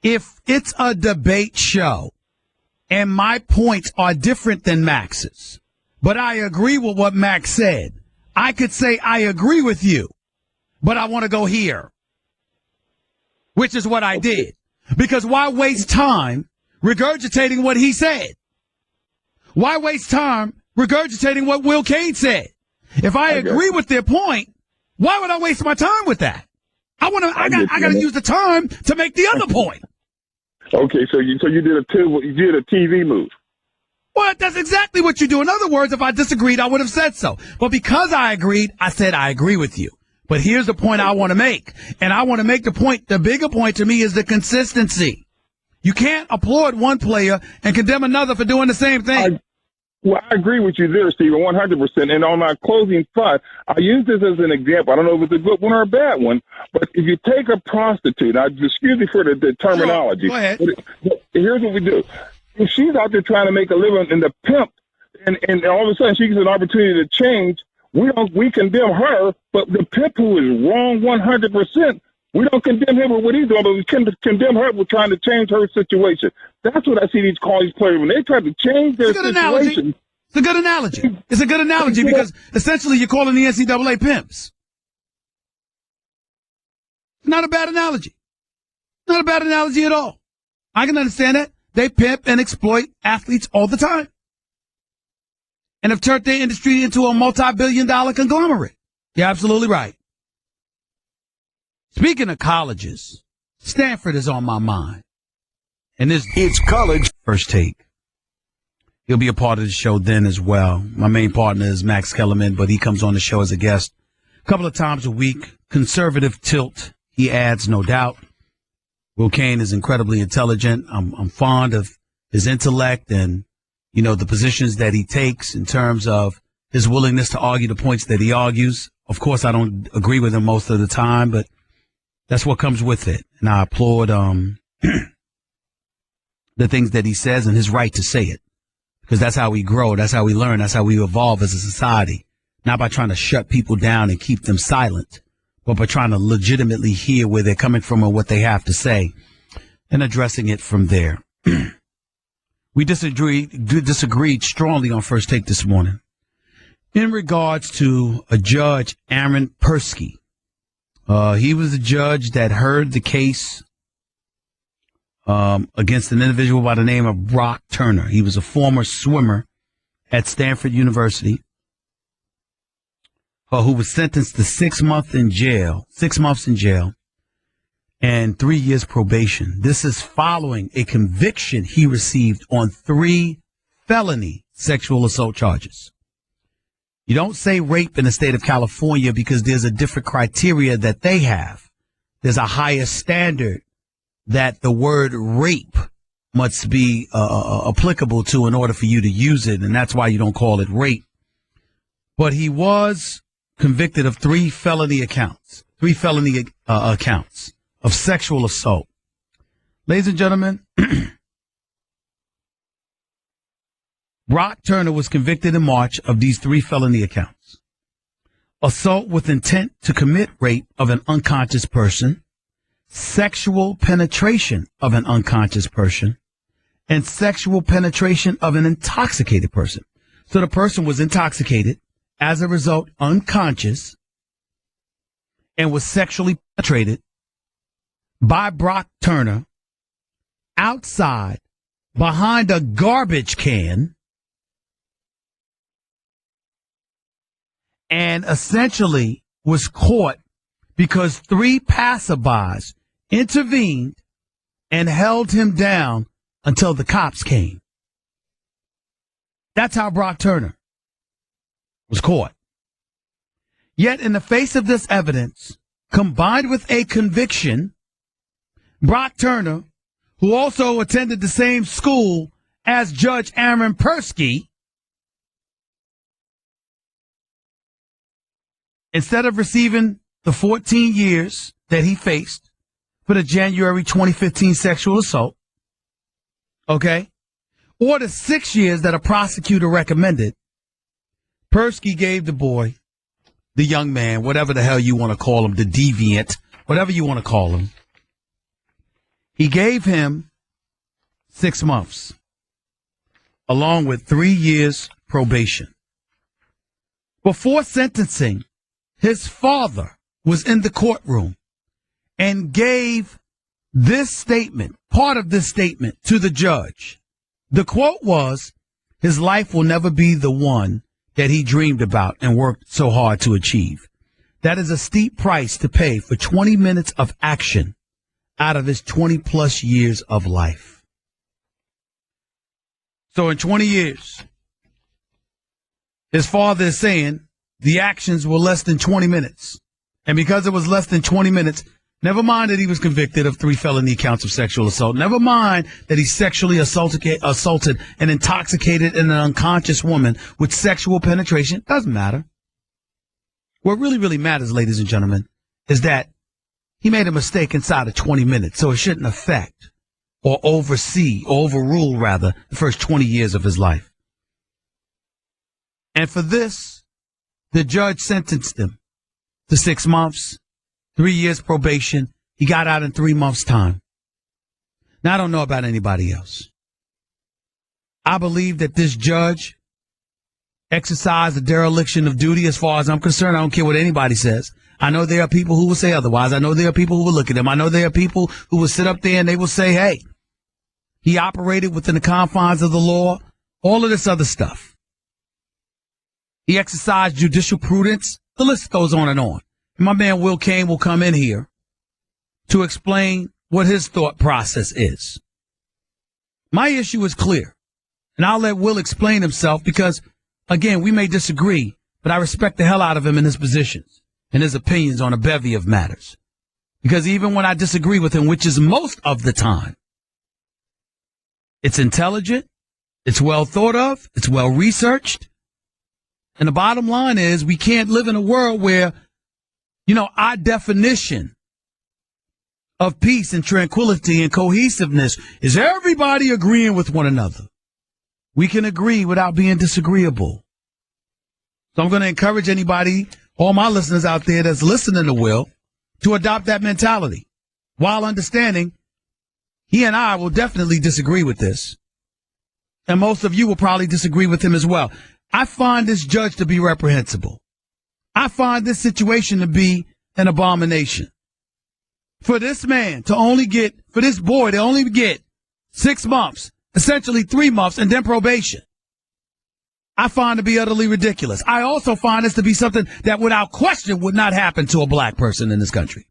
If it's a debate show and my points are different than Max's, but I agree with what Max said, I could say I agree with you, but I want to go here, which is what I did. Because why waste time regurgitating what he said? Why waste time regurgitating what Will Cain said? If I agree with their point, why would I waste my time with that? I got to use the time to make the other point. Okay, so you did a TV move. Well, that's exactly what you do. In other words, if I disagreed, I would have said so. But because I agreed, I said I agree with you. But here's the point I want to make. And I want to make the point, the bigger point to me is the consistency. You can't applaud one player and condemn another for doing the same thing. Well, I agree with you there, Stephen, 100%. And on my closing thought, I use this as an example. I don't know if it's a good one or a bad one, but if you take a prostitute, now, excuse me for the terminology. Go ahead. But here's what we do. If she's out there trying to make a living in the pimp, and all of a sudden she gets an opportunity to change, we condemn her, but the pimp who is wrong 100%, we don't condemn him for what he's doing, but we condemn her for trying to change her situation. That's what I see these college players when they try to change their situation. It's a good analogy. It's a good analogy because essentially you're calling the NCAA pimps. Not a bad analogy. Not a bad analogy at all. I can understand that. They pimp and exploit athletes all the time and have turned their industry into a multi-billion-dollar conglomerate. You're absolutely right. Speaking of colleges, Stanford is on my mind. And it's college first take. He'll be a part of the show then as well. My main partner is Max Kellerman, but he comes on the show as a guest a couple of times a week. Conservative tilt, he adds, no doubt. Will Cain is incredibly intelligent. I'm fond of his intellect and, you know, the positions that he takes in terms of his willingness to argue the points that he argues. Of course, I don't agree with him most of the time, but that's what comes with it. And I applaud the things that he says and his right to say it, because that's how we grow. That's how we learn. That's how we evolve as a society, not by trying to shut people down and keep them silent, but by trying to legitimately hear where they're coming from and what they have to say and addressing it from there. We disagreed strongly on First Take this morning in regards to a judge, Aaron Persky. He was a judge that heard the case against an individual by the name of Brock Turner. He was a former swimmer at Stanford University who was sentenced to 6 months in jail, and 3 years probation. This is following a conviction he received on 3 felony sexual assault charges. You don't say rape in the state of California because there's a different criteria that they have. There's a higher standard that the word rape must be applicable to in order for you to use it, and that's why you don't call it rape. But he was convicted of 3 felony accounts of sexual assault. Ladies and gentlemen, Brock Turner was convicted in March of these 3 felony accounts: assault with intent to commit rape of an unconscious person, sexual penetration of an unconscious person, and sexual penetration of an intoxicated person. So the person was intoxicated, as a result unconscious, and was sexually penetrated by Brock Turner outside behind a garbage can, and essentially was caught because 3 passerbys intervened and held him down until the cops came. That's how Brock Turner was caught. Yet in the face of this evidence, combined with a conviction, Brock Turner, who also attended the same school as Judge Aaron Persky, instead of receiving the 14 years that he faced for the January 2015 sexual assault, okay, or the 6 years that a prosecutor recommended, Persky gave the boy, the young man, whatever the hell you want to call him, the deviant, whatever you want to call him, he gave him 6 months, along with 3 years probation. Before sentencing, his father was in the courtroom and gave this statement, part of this statement, to the judge. The quote was, "His life will never be the one that he dreamed about and worked so hard to achieve. That is a steep price to pay for 20 minutes of action out of his 20-plus years of life." So in 20 years, his father is saying the actions were less than 20 minutes. And because it was less than 20 minutes, never mind that he was convicted of 3 felony counts of sexual assault. Never mind that he sexually assaulted an intoxicated and an unconscious woman with sexual penetration. Doesn't matter. What really, really matters, ladies and gentlemen, is that he made a mistake inside of 20 minutes, so it shouldn't affect or overrule, rather, the first 20 years of his life. And for this, the judge sentenced him to 6 months, 3 years probation. He got out in 3 months' time. Now, I don't know about anybody else. I believe that this judge exercised a dereliction of duty as far as I'm concerned. I don't care what anybody says. I know there are people who will say otherwise. I know there are people who will look at him. I know there are people who will sit up there and they will say, hey, he operated within the confines of the law, all of this other stuff. He exercised judicial prudence. The list goes on and on. And my man Will Cain will come in here to explain what his thought process is. My issue is clear, and I'll let Will explain himself because, again, we may disagree, but I respect the hell out of him in his positions and his opinions on a bevy of matters. Because even when I disagree with him, which is most of the time, it's intelligent, it's well thought of, it's well researched. And the bottom line is we can't live in a world where, our definition of peace and tranquility and cohesiveness is everybody agreeing with one another. We can agree without being disagreeable. So I'm going to encourage anybody, all my listeners out there that's listening to Will, to adopt that mentality while understanding he and I will definitely disagree with this. And most of you will probably disagree with him as well. I find this judge to be reprehensible. I find this situation to be an abomination. For this man to for this boy to only get 6 months, essentially 3 months, and then probation, I find to be utterly ridiculous. I also find this to be something that without question would not happen to a black person in this country.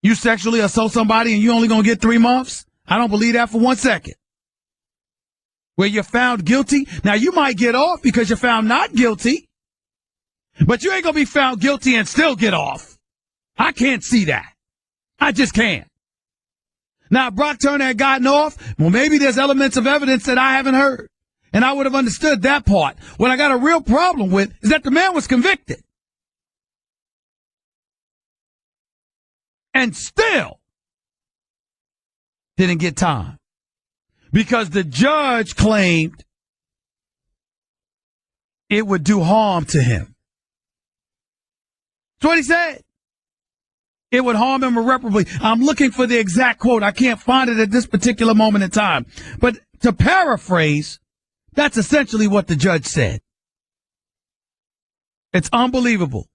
You sexually assault somebody and you only going to get 3 months? I don't believe that for 1 second. Where you're found guilty. Now, you might get off because you're found not guilty, but you ain't going to be found guilty and still get off. I can't see that. I just can't. Now, if Brock Turner had gotten off, well, maybe there's elements of evidence that I haven't heard, and I would have understood that part. What I got a real problem with is that the man was convicted. And still didn't get time. Because the judge claimed it would do harm to him. That's what he said. It would harm him irreparably. I'm looking for the exact quote. I can't find it at this particular moment in time. But to paraphrase, that's essentially what the judge said. It's unbelievable.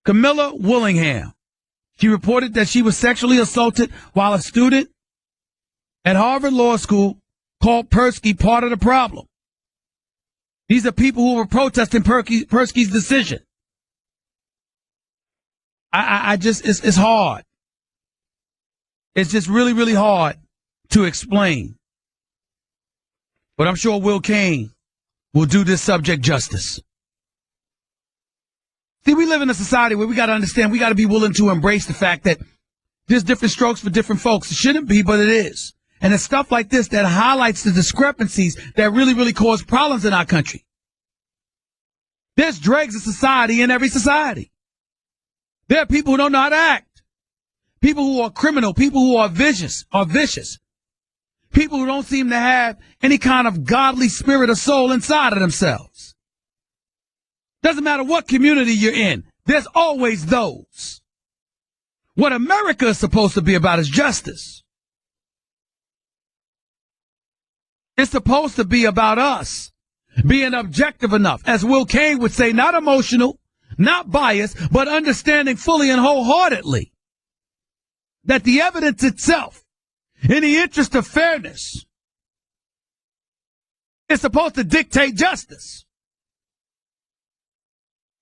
Camilla Willingham. She reported that she was sexually assaulted while a student at Harvard Law School called Persky part of the problem. These are people who were protesting Persky's decision. It's hard. It's just really, really hard to explain. But I'm sure Will Cain will do this subject justice. See, we live in a society where we got to understand, we got to be willing to embrace the fact that there's different strokes for different folks. It shouldn't be, but it is. And it's stuff like this that highlights the discrepancies that really, really cause problems in our country. There's dregs of society in every society. There are people who don't know how to act. People who are criminal, people who are vicious, people who don't seem to have any kind of godly spirit or soul inside of themselves. Doesn't matter what community you're in, there's always those. What America is supposed to be about is justice. It's supposed to be about us being objective enough, as Will Cain would say, not emotional, not biased, but understanding fully and wholeheartedly that the evidence itself, in the interest of fairness, is supposed to dictate justice.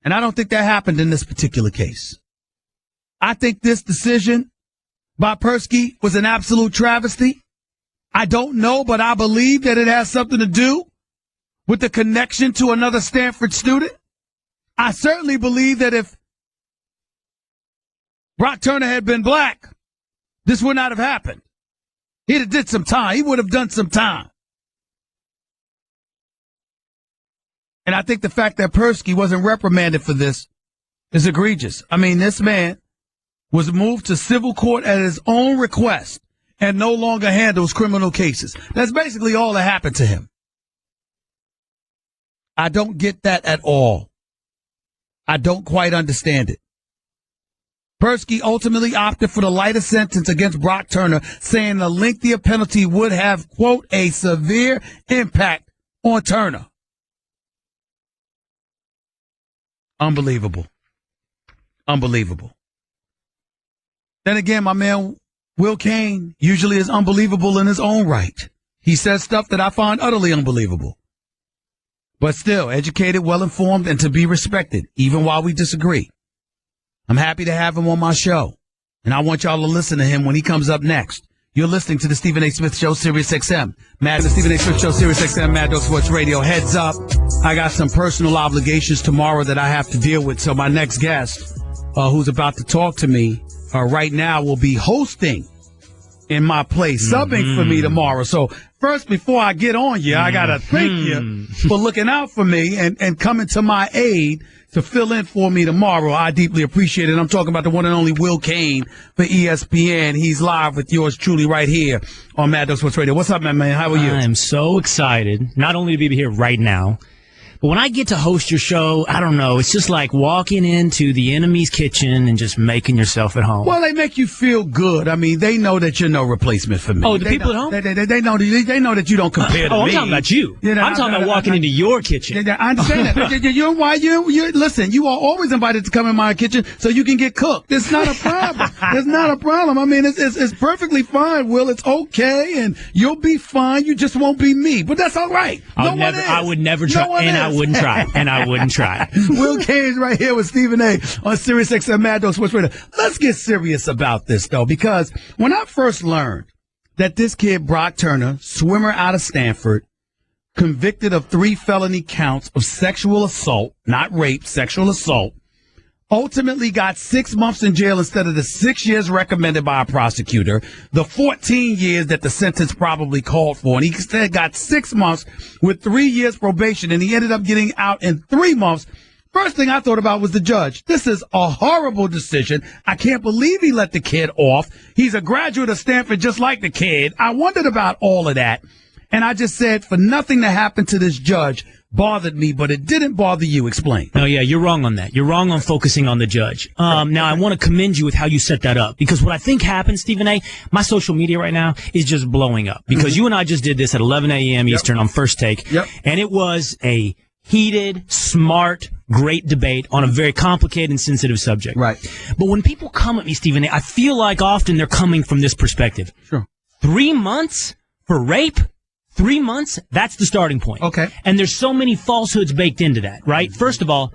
And I don't think that happened in this particular case. I think this decision by Persky was an absolute travesty. I don't know, but I believe that it has something to do with the connection to another Stanford student. I certainly believe that if Brock Turner had been black, this would not have happened. He'd have did some time. He would have done some time. And I think the fact that Persky wasn't reprimanded for this is egregious. I mean, this man was moved to civil court at his own request and no longer handles criminal cases. That's basically all that happened to him. I don't get that at all. I don't quite understand it. Persky ultimately opted for the lighter sentence against Brock Turner, saying the lengthier penalty would have, quote, a severe impact on Turner. Unbelievable. Unbelievable. Then again, my man Will Cain usually is unbelievable in his own right. He says stuff that I find utterly unbelievable. But still, educated, well-informed, and to be respected, even while we disagree. I'm happy to have him on my show, and I want y'all to listen to him when he comes up next. You're listening to the Stephen A. Smith Show, Sirius XM. The Stephen A. Smith Show, Sirius XM, Mad Dog Sports Radio. Heads up, I got some personal obligations tomorrow that I have to deal with, so my next guest, who's about to talk to me right now, will be hosting in my place, subbing for me tomorrow. So first, before I get on you, I got to thank you for looking out for me and coming to my aid to fill in for me tomorrow. I deeply appreciate it. I'm talking about the one and only Will Cain for ESPN. He's live with yours truly right here on Mad Dog Sports Radio. What's up, man? How are you? I'm so excited, not only to be here right now, but when I get to host your show, I don't know, it's just like walking into the enemy's kitchen and just making yourself at home. Well, they make you feel good. I mean, they know that you're no replacement for me. Oh, the people at home? They know that you don't compare to me. I'm talking about you. I'm talking about walking into your kitchen. I understand that. Listen, you are always invited to come in my kitchen so you can get cooked. It's not a problem. It's not a problem. I mean, it's perfectly fine, Will. It's okay, and you'll be fine. You just won't be me. But that's all right. I would never try. I wouldn't try. Will Cain right here with Stephen A. on Sirius XM Mad Dog Sports Radio. Let's get serious about this, though, because when I first learned that this kid, Brock Turner, swimmer out of Stanford, convicted of 3 felony counts of sexual assault, not rape, sexual assault, ultimately got 6 months in jail instead of the 6 years recommended by a prosecutor, the 14 years that the sentence probably called for. And he instead got 6 months with 3 years probation, and he ended up getting out in 3 months. First thing I thought about was the judge. This is a horrible decision. I can't believe he let the kid off. He's a graduate of Stanford just like the kid. I wondered about all of that. And I just said, for nothing to happen to this judge bothered me, but it didn't bother you. Explain. No, yeah, you're wrong on that. You're wrong on focusing on the judge. Now, I want to commend you with how you set that up, because what I think happens, Stephen A., my social media right now is just blowing up, because you and I just did this at 11 a.m. Eastern on First Take, and it was a heated, smart, great debate on a very complicated and sensitive subject. Right. But when people come at me, Stephen A., I feel like often they're coming from this perspective. Sure. 3 months for rape? 3 months, that's the starting point. Okay. And there's so many falsehoods baked into that, right? First of all,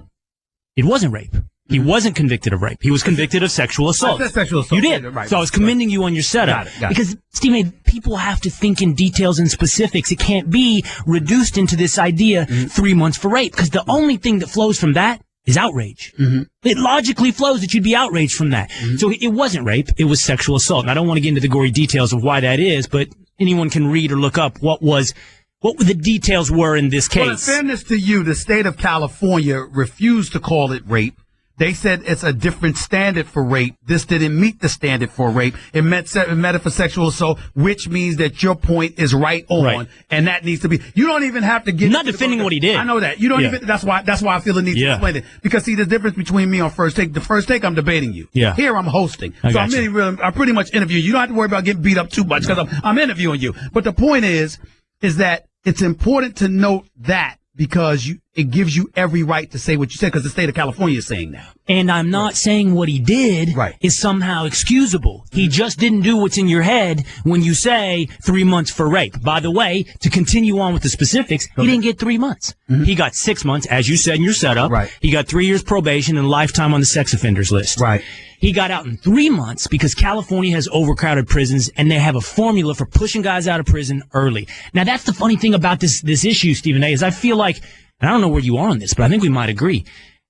it wasn't rape. He wasn't convicted of rape. He was convicted of sexual assault. That's sexual assault. You did. Right. So I was commending you on your setup. Got it. Because, Stephen, people have to think in details and specifics. It can't be reduced into this idea, 3 months for rape, because the only thing that flows from that is outrage. It logically flows that you'd be outraged from that. So it wasn't rape. It was sexual assault. And I don't want to get into the gory details of why that is, but anyone can read or look up what the details were in this case. Well, in fairness to you, the state of California refused to call it rape. They said it's a different standard for rape. This didn't meet the standard for rape. It met it for sexual assault, which means that your point is right on, right. And that needs to be. You don't even have to get. You're not defending what he did. I know that. You don't even. That's why I feel the need to explain it, because see the difference between me on First Take. The First Take, I'm debating you. Yeah. Here I'm hosting, so I'm pretty much interviewing. You don't have to worry about getting beat up too much because I'm interviewing you. But the point is that it's important to note that, because it gives you every right to say what you said because the state of California is saying that. And I'm not saying what he did is somehow excusable. He just didn't do what's in your head when you say 3 months for rape. By the way, to continue on with the specifics, he didn't get 3 months. He got 6 months, as you said in your setup. Right. He got 3 years probation and lifetime on the sex offenders list. Right. He got out in 3 months because California has overcrowded prisons and they have a formula for pushing guys out of prison early. Now, that's the funny thing about this issue, Stephen A., is I feel like, and I don't know where you are on this, but I think we might agree.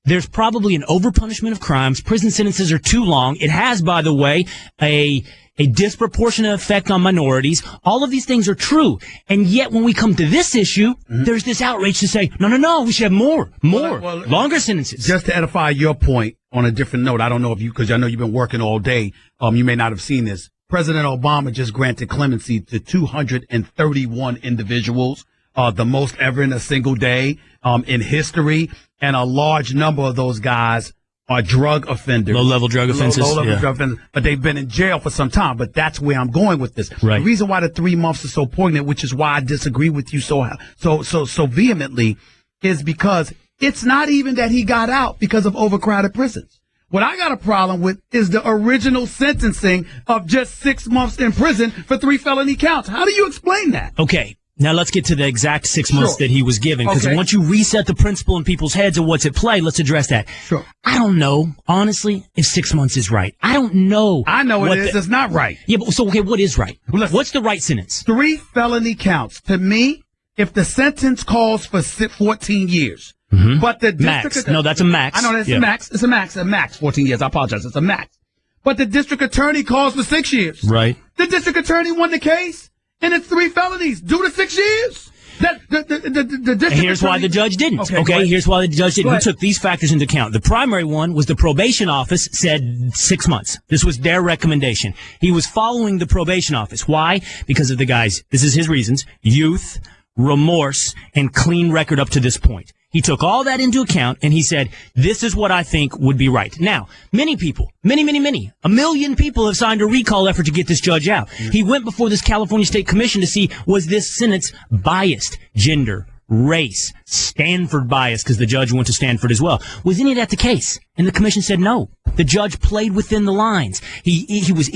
There's probably an overpunishment of crimes. Prison sentences are too long. It has, by the way, a disproportionate effect on minorities. All of these things are true. And yet, when we come to this issue, there's this outrage to say, no, we should have more, longer sentences. Just to edify your point on a different note, I don't know if you, because I know you've been working all day, you may not have seen this. President Obama just granted clemency to 231 individuals, the most ever in a single day in history. And a large number of those guys are drug offenders. Low-level drug offenses. Low-level drug offenders. But they've been in jail for some time. But that's where I'm going with this. Right. The reason why the 3 months is so poignant, which is why I disagree with you so vehemently, is because it's not even that he got out because of overcrowded prisons. What I got a problem with is the original sentencing of just 6 months in prison for 3 felony counts. How do you explain that? Okay. Now let's get to the exact 6 months that he was given, because once you reset the principle in people's heads of what's at play, let's address that. Sure. I don't know, honestly, if 6 months is right. I don't know. I know it is. It's not right. Yeah, but so, okay, what is right? What's the right sentence? 3 felony counts. To me, if the sentence calls for 14 years, but the district... No, that's a max. I know that's a max. It's a max. A max, 14 years. I apologize. It's a max. But the district attorney calls for 6 years. Right. The district attorney won the case. And it's 3 felonies. Do the 6 years. And here's why the judge didn't. Okay, here's why the judge didn't. He took these factors into account. The primary one was the probation office said 6 months. This was their recommendation. He was following the probation office. Why? Because of the guy's, this is his reasons, youth, remorse, and clean record up to this point. He took all that into account, and he said, this is what I think would be right. Now, many people, many, 1 million people have signed a recall effort to get this judge out. He went before this California State Commission to see, was this sentence biased? Gender, race, Stanford bias, because the judge went to Stanford as well. Was any of that the case? And the commission said no. The judge played within the lines. He was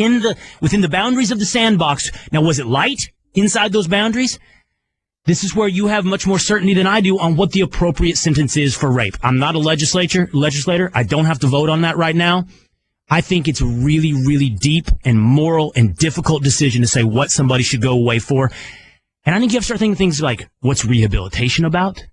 within the boundaries of the sandbox. Now, was it light inside those boundaries? This is where you have much more certainty than I do on what the appropriate sentence is for rape. I'm not a legislator. I don't have to vote on that right now. I think it's a really, really deep and moral and difficult decision to say what somebody should go away for. And I think you have to start thinking things like, what's rehabilitation about?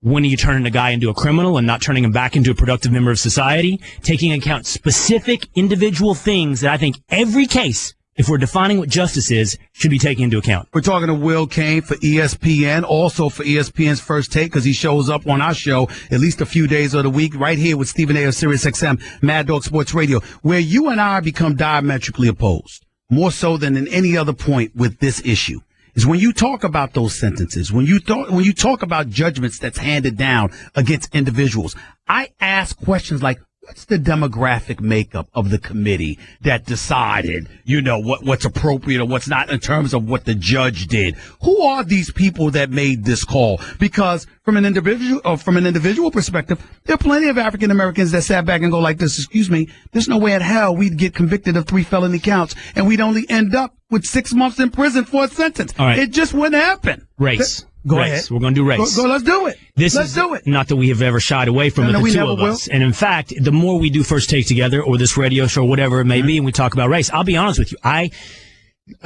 When are you turning a guy into a criminal and not turning him back into a productive member of society? Taking into account specific individual things that I think every case, if we're defining what justice is, should be taken into account. We're talking to Will Cain for ESPN, also for ESPN's First Take, because he shows up on our show at least a few days of the week, right here with Stephen A. of SiriusXM, Mad Dog Sports Radio, where you and I become diametrically opposed, more so than in any other point with this issue, is when you talk about those sentences, when you talk about judgments that's handed down against individuals. I ask questions like, what's the demographic makeup of the committee that decided, what's appropriate or what's not in terms of what the judge did? Who are these people that made this call? Because from an individual perspective, there are plenty of African Americans that sat back and go like this, excuse me, there's no way in hell we'd get convicted of 3 felony counts and we'd only end up with 6 months in prison for a sentence. All right. It just wouldn't happen. Race. Go race. ahead. We're going to do race. Go, let's do it. Let's do it. Not that we have ever shied away from it, the two of us. And in fact, the more we do First Take together or this radio show, whatever it may be, and we talk about race, I'll be honest with you. I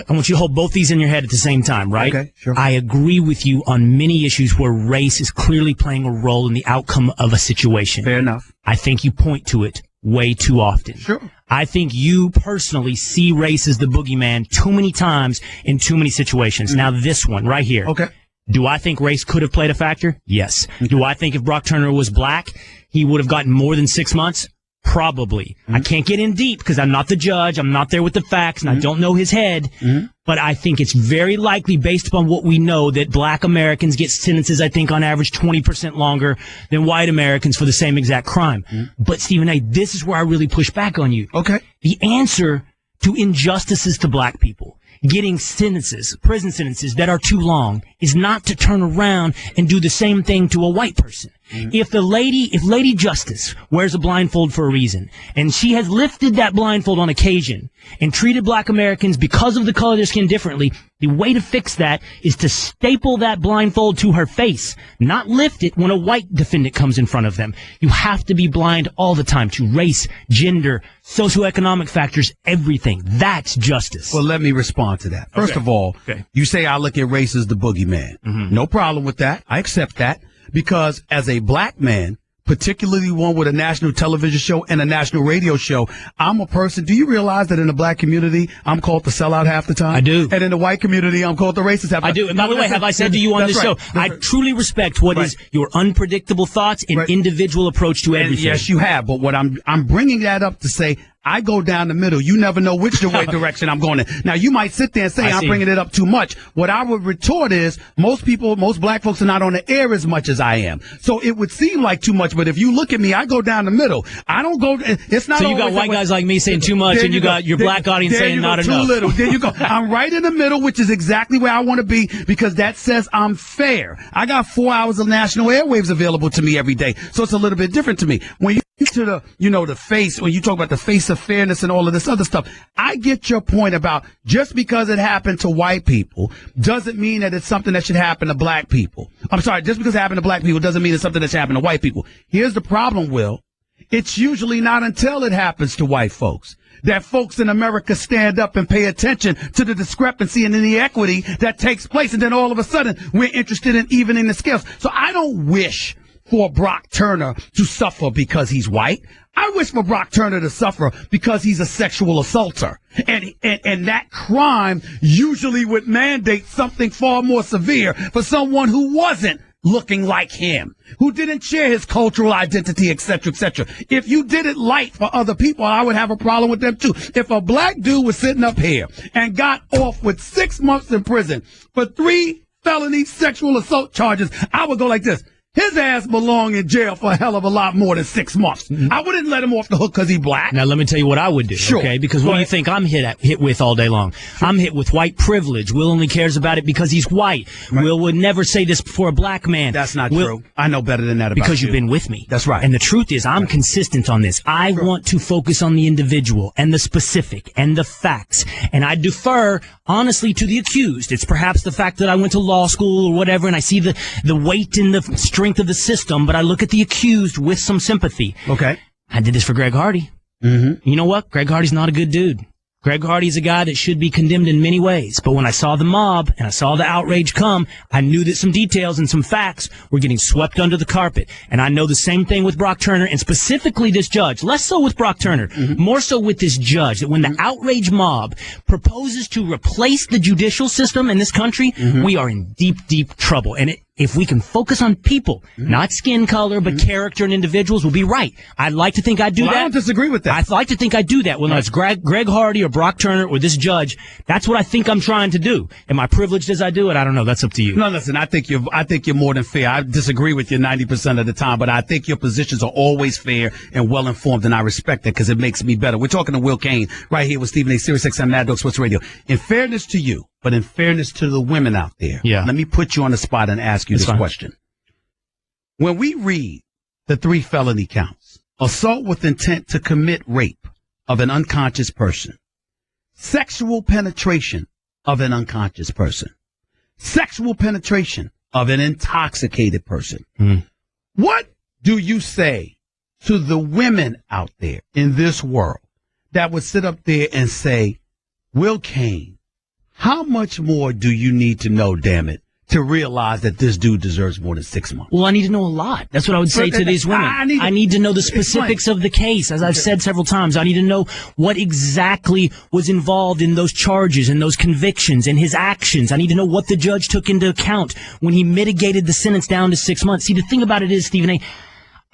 want you to hold both these in your head at the same time, right? Okay, sure. I agree with you on many issues where race is clearly playing a role in the outcome of a situation. Fair enough. I think you point to it way too often. Sure. I think you personally see race as the boogeyman too many times in too many situations. Now this one right here. Okay. Do I think race could have played a factor? Yes. Do I think if Brock Turner was black, he would have gotten more than 6 months? Probably. I can't get in deep because I'm not the judge. I'm not there with the facts and I don't know his head. But I think it's very likely, based upon what we know, that black Americans get sentences, I think, on average 20% longer than white Americans for the same exact crime. But Stephen A., this is where I really push back on you. Okay. The answer to injustices to black people, getting sentences, prison sentences that are too long, is not to turn around and do the same thing to a white person. If Lady Justice wears a blindfold for a reason, and she has lifted that blindfold on occasion and treated black Americans because of the color of their skin differently, the way to fix that is to staple that blindfold to her face, not lift it when a white defendant comes in front of them. You have to be blind all the time to race, gender, socioeconomic factors, everything. That's justice. Well, let me respond to that. First of all, you say I look at race as the boogeyman. No problem with that. I accept that. Because as a black man, particularly one with a national television show and a national radio show, I'm a person. Do you realize that in the black community, I'm called the sellout half the time? I do. And in the white community, I'm called the racist half the time. I do. And by the way, have I said to you on this show, I truly respect what is your unpredictable thoughts and individual approach to everything. Yes, you have. But what I'm bringing that up to say, I go down the middle. You never know which way direction I'm going in. Now, you might sit there and say I'm bringing it up too much. What I would retort is most black folks are not on the air as much as I am. So it would seem like too much. But if you look at me, I go down the middle. I don't go. It's not. So you got white guys like me saying too much, and you got your black audience saying not enough. Too little. There you go. I'm right in the middle, which is exactly where I want to be because that says I'm fair. I got 4 hours of national airwaves available to me every day. So it's a little bit different to me. When you to the face, when you talk about the face of fairness and all of this other stuff, I get your point about just because it happened to white people doesn't mean that it's something that should happen to black people. I'm sorry, just because it happened to black people doesn't mean it's something that should happen to white people. Here's the problem, Will. It's usually not until it happens to white folks that folks in America stand up and pay attention to the discrepancy and inequity that takes place. And then all of a sudden, we're interested in evening the scales. So I don't wish for Brock Turner to suffer because he's white. I wish for Brock Turner to suffer because he's a sexual assaulter. And that crime usually would mandate something far more severe for someone who wasn't looking like him, who didn't share his cultural identity, etc., etc. If you did it light for other people, I would have a problem with them too. If a black dude was sitting up here and got off with 6 months in prison for 3 felony sexual assault charges, I would go like this. His ass belong in jail for a hell of a lot more than 6 months. I wouldn't let him off the hook because he's black. Now, let me tell you what I would do, okay? Because what do you think I'm hit with all day long? I'm hit with white privilege. Will only cares about it because he's white. Right. Will would never say this before a black man. That's not true. I know better than that about because you've been with me. That's right. And the truth is, I'm consistent on this. I want to focus on the individual and the specific and the facts. And I defer, honestly, to the accused. It's perhaps the fact that I went to law school or whatever, and I see the weight and the strength of the system, but I look at the accused with some sympathy. Okay. I did this for Greg Hardy. Mm-hmm. You know what? Greg Hardy's not a good dude. Greg Hardy's a guy that should be condemned in many ways. But when I saw the mob and I saw the outrage come, I knew that some details and some facts were getting swept under the carpet. And I know the same thing with Brock Turner and specifically this judge. Less so with Brock Turner, more so with this judge, that when the outrage mob proposes to replace the judicial system in this country, we are in deep, deep trouble. And if we can focus on people, not skin color, but character and individuals, we'll be right. I'd like to think I'd do that. I don't disagree with that. I'd like to think I'd do that. Whether it's Greg Hardy or Brock Turner or this judge, that's what I think I'm trying to do. Am I privileged as I do it? I don't know. That's up to you. No, listen, I think you're more than fair. I disagree with you 90% of the time, but I think your positions are always fair and well informed, and I respect that because it makes me better. We're talking to Will Kane right here with Stephen A. Sirius XM Mad Dog Sports Radio. In fairness to you, but in fairness to the women out there, let me put you on the spot and ask you this question. When we read the 3 felony counts, assault with intent to commit rape of an unconscious person, sexual penetration of an unconscious person, sexual penetration of an intoxicated person, what do you say to the women out there in this world that would sit up there and say, Will Kane, how much more do you need to know, damn it, to realize that this dude deserves more than 6 months? Well, I need to know a lot. That's what I would say to these women. I need to know the specifics of the case. As I've said several times, I need to know what exactly was involved in those charges and those convictions and his actions. I need to know what the judge took into account when he mitigated the sentence down to 6 months. See, the thing about it is, Stephen A.,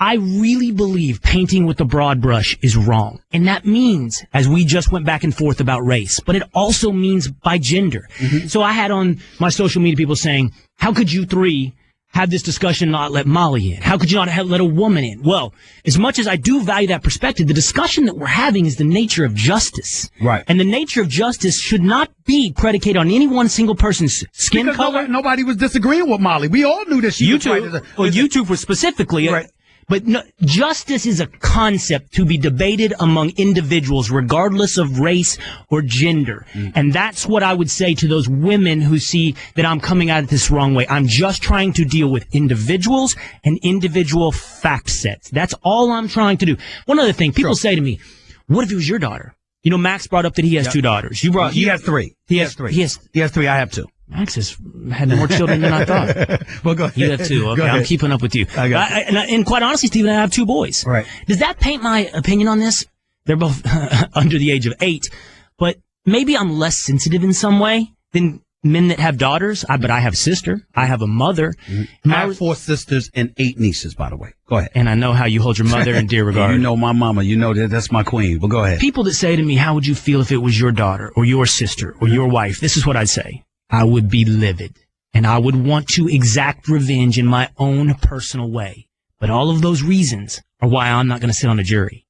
I really believe painting with the broad brush is wrong. And that means, as we just went back and forth about race, but it also means by gender. So I had on my social media people saying, how could you 3 have this discussion and not let Molly in? How could you not let a woman in? Well, as much as I do value that perspective, the discussion that we're having is the nature of justice. Right. And the nature of justice should not be predicated on any one single person's skin Because color. nobody was disagreeing with Molly. We all knew that she was right. YouTube was specifically. Right. But no, justice is a concept to be debated among individuals, regardless of race or gender. And that's what I would say to those women who see that I'm coming at it this wrong way. I'm just trying to deal with individuals and individual fact sets. That's all I'm trying to do. One other thing, people say to me, what if it was your daughter? You know, Max brought up that he has two daughters. He has three. He has three. He has three. I have two. Max has had more children than I thought. Well, go ahead. You have two. Okay, I'm keeping up with you. And quite honestly, Stephen, I have two boys. Right. Does that paint my opinion on this? They're both under the age of 8, but maybe I'm less sensitive in some way than men that have daughters. But I have a sister. I have a mother. I have 4 sisters and 8 nieces, by the way. Go ahead. And I know how you hold your mother in dear regard. You know my mama. You know that's my queen. But go ahead. People that say to me, how would you feel if it was your daughter or your sister or your wife? This is what I'd say. I would be livid, and I would want to exact revenge in my own personal way. But all of those reasons are why I'm not going to sit on a jury.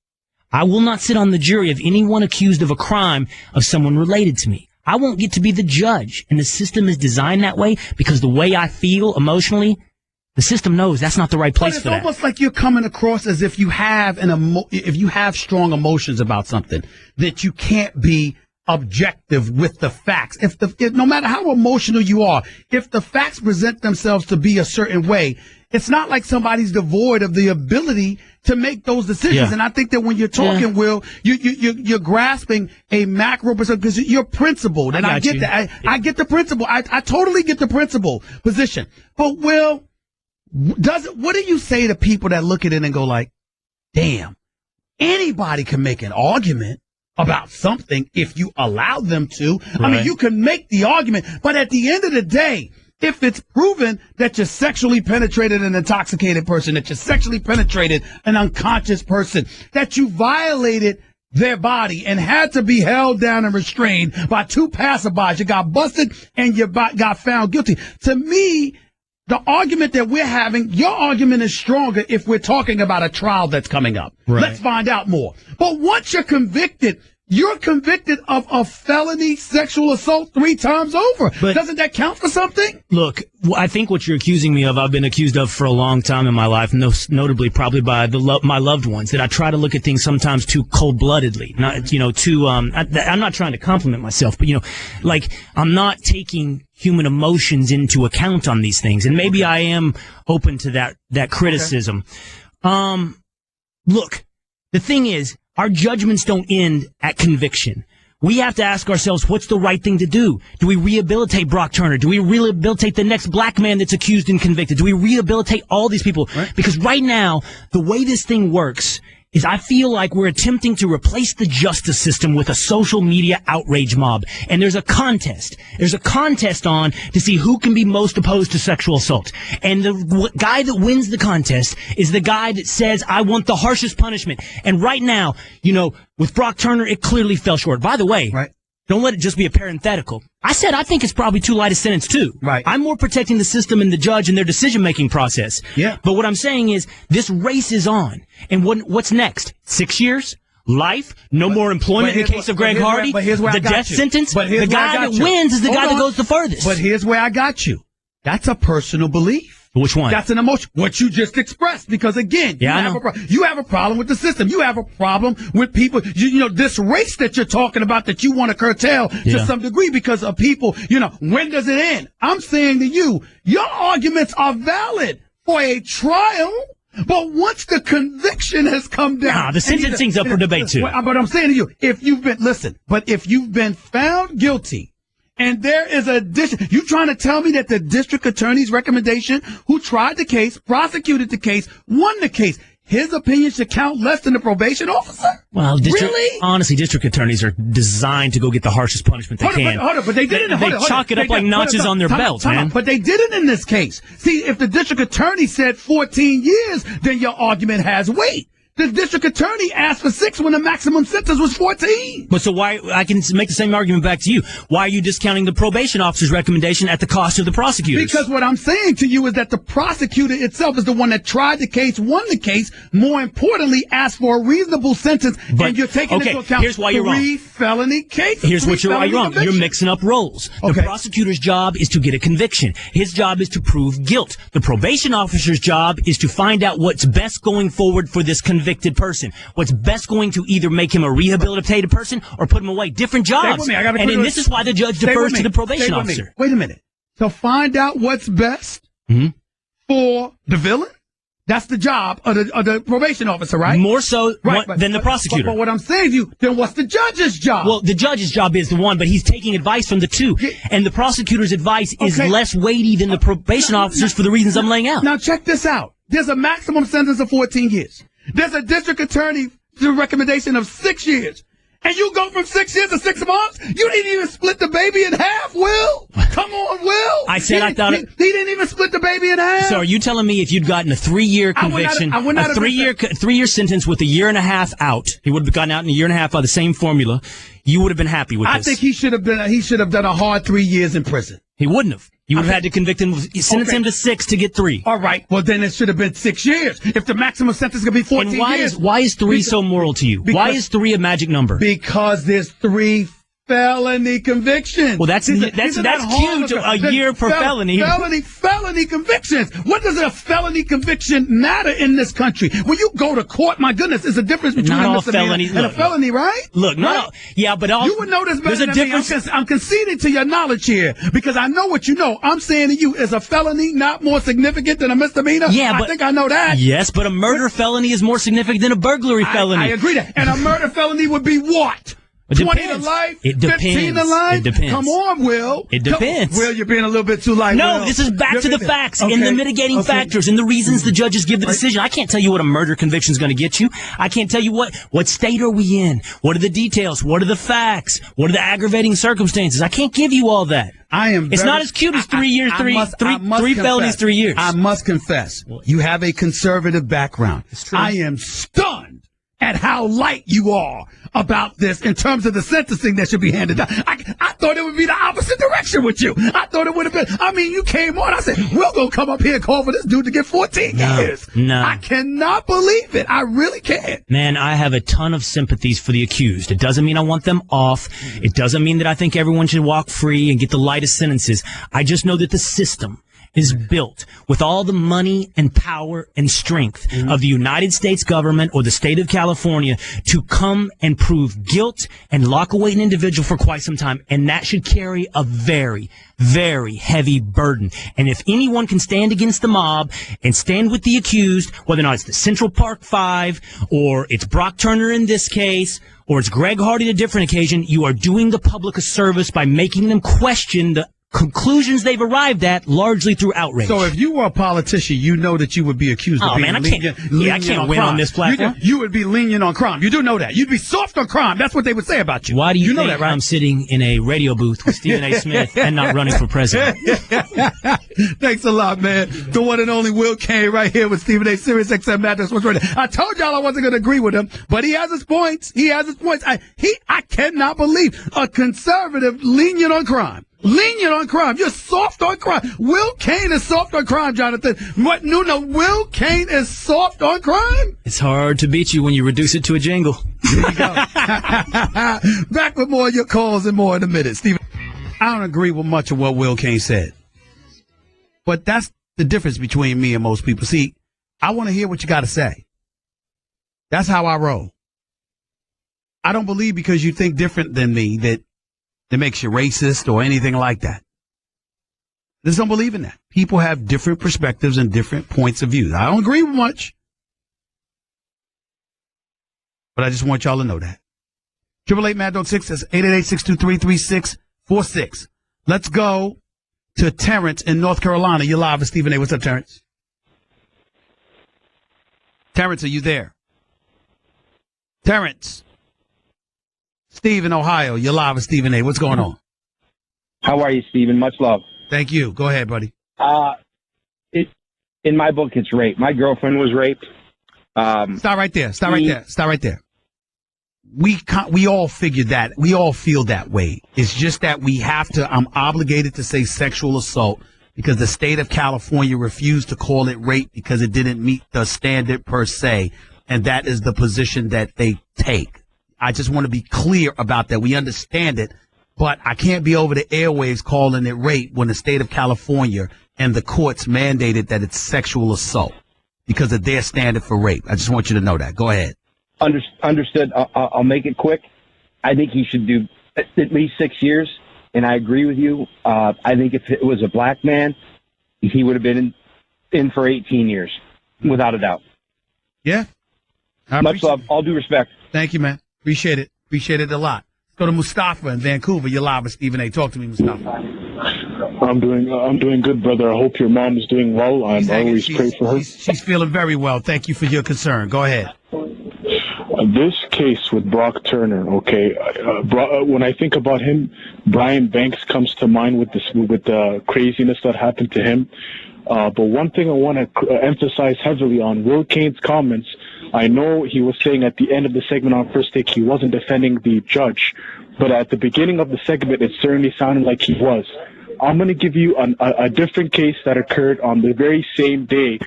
I will not sit on the jury of anyone accused of a crime of someone related to me. I won't get to be the judge, and the system is designed that way because the way I feel emotionally, the system knows that's not the right place for that. It's almost like you're coming across as if you have if you have strong emotions about something, that you can't be objective with the facts. If no matter how emotional you are, if the facts present themselves to be a certain way, it's not like somebody's devoid of the ability to make those decisions. Yeah. And I think that when you're talking, Will, you're grasping a macro perspective because you're principled. And I get that. I get the principle. I totally get the principle position. But Will, what do you say to people that look at it and go like, damn, anybody can make an argument about something if you allow them to. Right. I mean, you can make the argument, but at the end of the day, if it's proven that you sexually penetrated an intoxicated person, that you sexually penetrated an unconscious person, that you violated their body and had to be held down and restrained by 2 passerbys, you got busted and you got found guilty. To me, the argument that we're having, your argument is stronger if we're talking about a trial that's coming up. Right. Let's find out more. But once you're convicted of a felony sexual assault 3 times over. But doesn't that count for something? Look, I think what you're accusing me of, I've been accused of for a long time in my life, notably probably by my loved ones, that I try to look at things sometimes too cold-bloodedly. Not, I'm not trying to compliment myself, but, like, I'm not taking human emotions into account on these things. And maybe I am open to that criticism. Okay. Look, the thing is, our judgments don't end at conviction. We have to ask ourselves, what's the right thing to do? Do we rehabilitate Brock Turner? Do we rehabilitate the next black man that's accused and convicted? Do we rehabilitate all these people? Right. Because right now, the way this thing works is I feel like we're attempting to replace the justice system with a social media outrage mob. And there's a contest. There's a contest on to see who can be most opposed to sexual assault. And the guy that wins the contest is the guy that says, I want the harshest punishment. And right now, with Brock Turner, it clearly fell short. By the way, right. Don't let it just be a parenthetical. I said I think it's probably too light a sentence, too. Right. I'm more protecting the system and the judge and their decision-making process. Yeah. But what I'm saying is this race is on. And what's next? 6 years? Life? No more employment in the case of Greg Hardy? But here's where the death sentence? The guy that wins is the guy that goes the furthest. But here's where I got you. That's a personal belief. Which one? That's an emotion. What you just expressed. Because again, you have a problem with the system. You have a problem with people. This race that you're talking about that you want to curtail to some degree because of people, when does it end? I'm saying to you, your arguments are valid for a trial. But once the conviction has come down. The sentencing's up for debate too. But I'm saying to you, if you've been found guilty, and there is you trying to tell me that the district attorney's recommendation, who tried the case, prosecuted the case, won the case, his opinion should count less than the probation officer? Well, really? Honestly, district attorneys are designed to go get the harshest punishment they can. But they didn't. They chalk it up like notches on their belt, man. But they didn't in this case. See, if the district attorney said 14 years, then your argument has weight. The district attorney asked for 6 when the maximum sentence was 14. But so why, I can make the same argument back to you. Why are you discounting the probation officer's recommendation at the cost of the prosecutors? Because what I'm saying to you is that the prosecutor itself is the one that tried the case, won the case, more importantly, asked for a reasonable sentence, and you're taking into account here's why you're wrong. 3 felony cases. Here's why you're wrong. You're mixing up roles. The prosecutor's job is to get a conviction. His job is to prove guilt. The probation officer's job is to find out what's best going forward for this convicted person. What's best going to either make him a rehabilitated person or put him away. Different jobs. And this is why the judge defers to the probation officer. Wait a minute. So find out what's best for the villain? That's the job of the probation officer, right? More so than the prosecutor. But what I'm saying to you, then what's the judge's job? Well, the judge's job is the one, but he's taking advice from the two. And the prosecutor's advice is less weighty than the probation officer's for the reasons I'm laying out. Now check this out. There's a maximum sentence of 14 years. There's a district attorney recommendation of 6 years. And you go from 6 years to 6 months? You didn't even split the baby in half, Will. Come on, Will. I said I thought he didn't even split the baby in half. So are you telling me if you'd gotten a 3-year conviction, a 3-year sentence with a year and a half out, he would have gotten out in a year and a half by the same formula, you would have been happy with this? I think he should have done a hard 3 years in prison. He wouldn't have. You would have had to convict him, sentence him to 6 to get 3. All right. Well, then it should have been 6 years. If the maximum sentence could be 14 years. Why is 3 so moral to you? Why is 3 a magic number? Because there's 3 felony convictions. Well, that's cute to a year per felony. Felony convictions. What does a felony conviction matter in this country? When you go to court, my goodness, there's a difference between a misdemeanor and a felony, right? Look, yeah, but you would know this better there's a than difference. Me. I'm conceding to your knowledge here because I know what you know. I'm saying to you, is a felony not more significant than a misdemeanor? Yeah, I think I know that. Yes, but a murder felony is more significant than a burglary felony. I agree that. And a murder felony would be what? 20 to life? It depends. 15 to life? It depends. Come on, Will. It depends. Will, you're being a little bit too light. No, Will. this is back to the facts and the mitigating factors and the reasons the judges give the decision. I can't tell you what a murder conviction is going to get you. I can't tell you what state are we in? What are the details? What are the facts? What are the aggravating circumstances? I can't give you all that. It's not as cute as 3 years, three felonies, 3 years. I must confess, you have a conservative background. I am stunned at how light you are about this in terms of the sentencing that should be handed down. I thought it would be the opposite direction with you. I thought it would have been. I mean, you came on. I said, we're going to come up here and call for this dude to get 14 years. No. I cannot believe it. I really can't. Man, I have a ton of sympathies for the accused. It doesn't mean I want them off. It doesn't mean that I think everyone should walk free and get the lightest sentences. I just know that the system is built with all the money and power and strength of the United States government or the state of California to come and prove guilt and lock away an individual for quite some time. And that should carry a very, very heavy burden. And if anyone can stand against the mob and stand with the accused, whether or not it's the Central Park Five or it's Brock Turner in this case, or it's Greg Hardy on a different occasion, you are doing the public a service by making them question the conclusions they've arrived at largely through outrage. So if you were a politician, you know that you would be accused of being lenient. I can't win on this platform. You would be lenient on crime. You do know that. You'd be soft on crime. That's what they would say about you. Why do you know think that, right? I'm sitting in a radio booth with Stephen A. Smith and not running for president? Thanks a lot, man. The one and only Will Kane right here with Stephen A. Sirius XM Madness. I told y'all I wasn't going to agree with him, but he has his points. I cannot believe a conservative lenient on crime. Lenient on crime. You're soft on crime. Will Kane is soft on crime, Jonathan. What? No, Will Kane is soft on crime? It's hard to beat you when you reduce it to a jingle. There you go. Back with more of your calls and more in a minute. Stephen, I don't agree with much of what Will Kane said. But that's the difference between me and most people. See, I want to hear what you got to say. That's how I roll. I don't believe because you think different than me that makes you racist or anything like that. I just don't believe in that. People have different perspectives and different points of view. I don't agree with much, but I just want y'all to know that. 888-MAD-6 is 888-623-3646. Let's go to Terrence in North Carolina. You're live with Stephen A. What's up, Terrence? Terrence, are you there? Terrence. Steve in Ohio, you're live with Stephen A. What's going on? How are you, Stephen? Much love. Thank you. Go ahead, buddy. In my book, it's rape. My girlfriend was raped. Stop right there. Stop right there. We all figured that. We all feel that way. It's just that we have to, I'm obligated to say sexual assault because the state of California refused to call it rape because it didn't meet the standard per se. And that is the position that they take. I just want to be clear about that. We understand it, but I can't be over the airwaves calling it rape when the state of California and the courts mandated that it's sexual assault because of their standard for rape. I just want you to know that. Go ahead. Understood. I'll make it quick. I think he should do at least 6 years, and I agree with you. I think if it was a black man, he would have been in for 18 years, without a doubt. Yeah. Much love. All due respect. Thank you, man. Appreciate it. Appreciate it a lot. Let's go to Mustafa in Vancouver. You're live with Stephen A. Talk to me, Mustafa. I'm doing good, brother. I hope your mom is doing well. I'm always pray for her. She's feeling very well. Thank you for your concern. Go ahead. This case with Brock Turner, okay. When I think about him, Brian Banks comes to mind with the craziness that happened to him. But one thing I want to emphasize heavily on Will Cain's comments. I know he was saying at the end of the segment on First Take he wasn't defending the judge, but at the beginning of the segment it certainly sounded like he was. I'm going to give you a different case that occurred on the very same day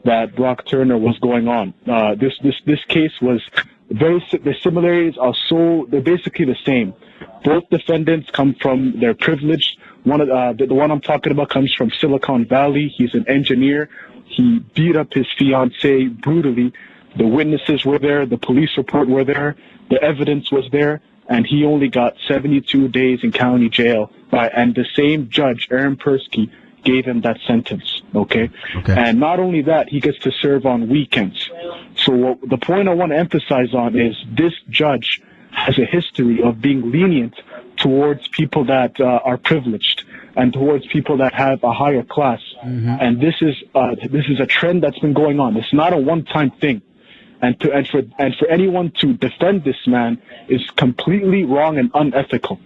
that Brock Turner was going on. This case was the similarities are they're basically the same. Both defendants come from, they're privileged. The one I'm talking about comes from Silicon Valley. He's an engineer. He beat up his fiancée brutally. The witnesses were there. The police report were there. The evidence was there. And he only got 72 days in county jail. And the same judge, Aaron Persky, gave him that sentence. Okay. And not only that, he gets to serve on weekends. So the point I want to emphasize on is this judge has a history of being lenient towards people that are privileged and towards people that have a higher class. Mm-hmm. And this is a trend that's been going on. It's not a one-time thing. And for anyone to defend this man is completely wrong and unethical.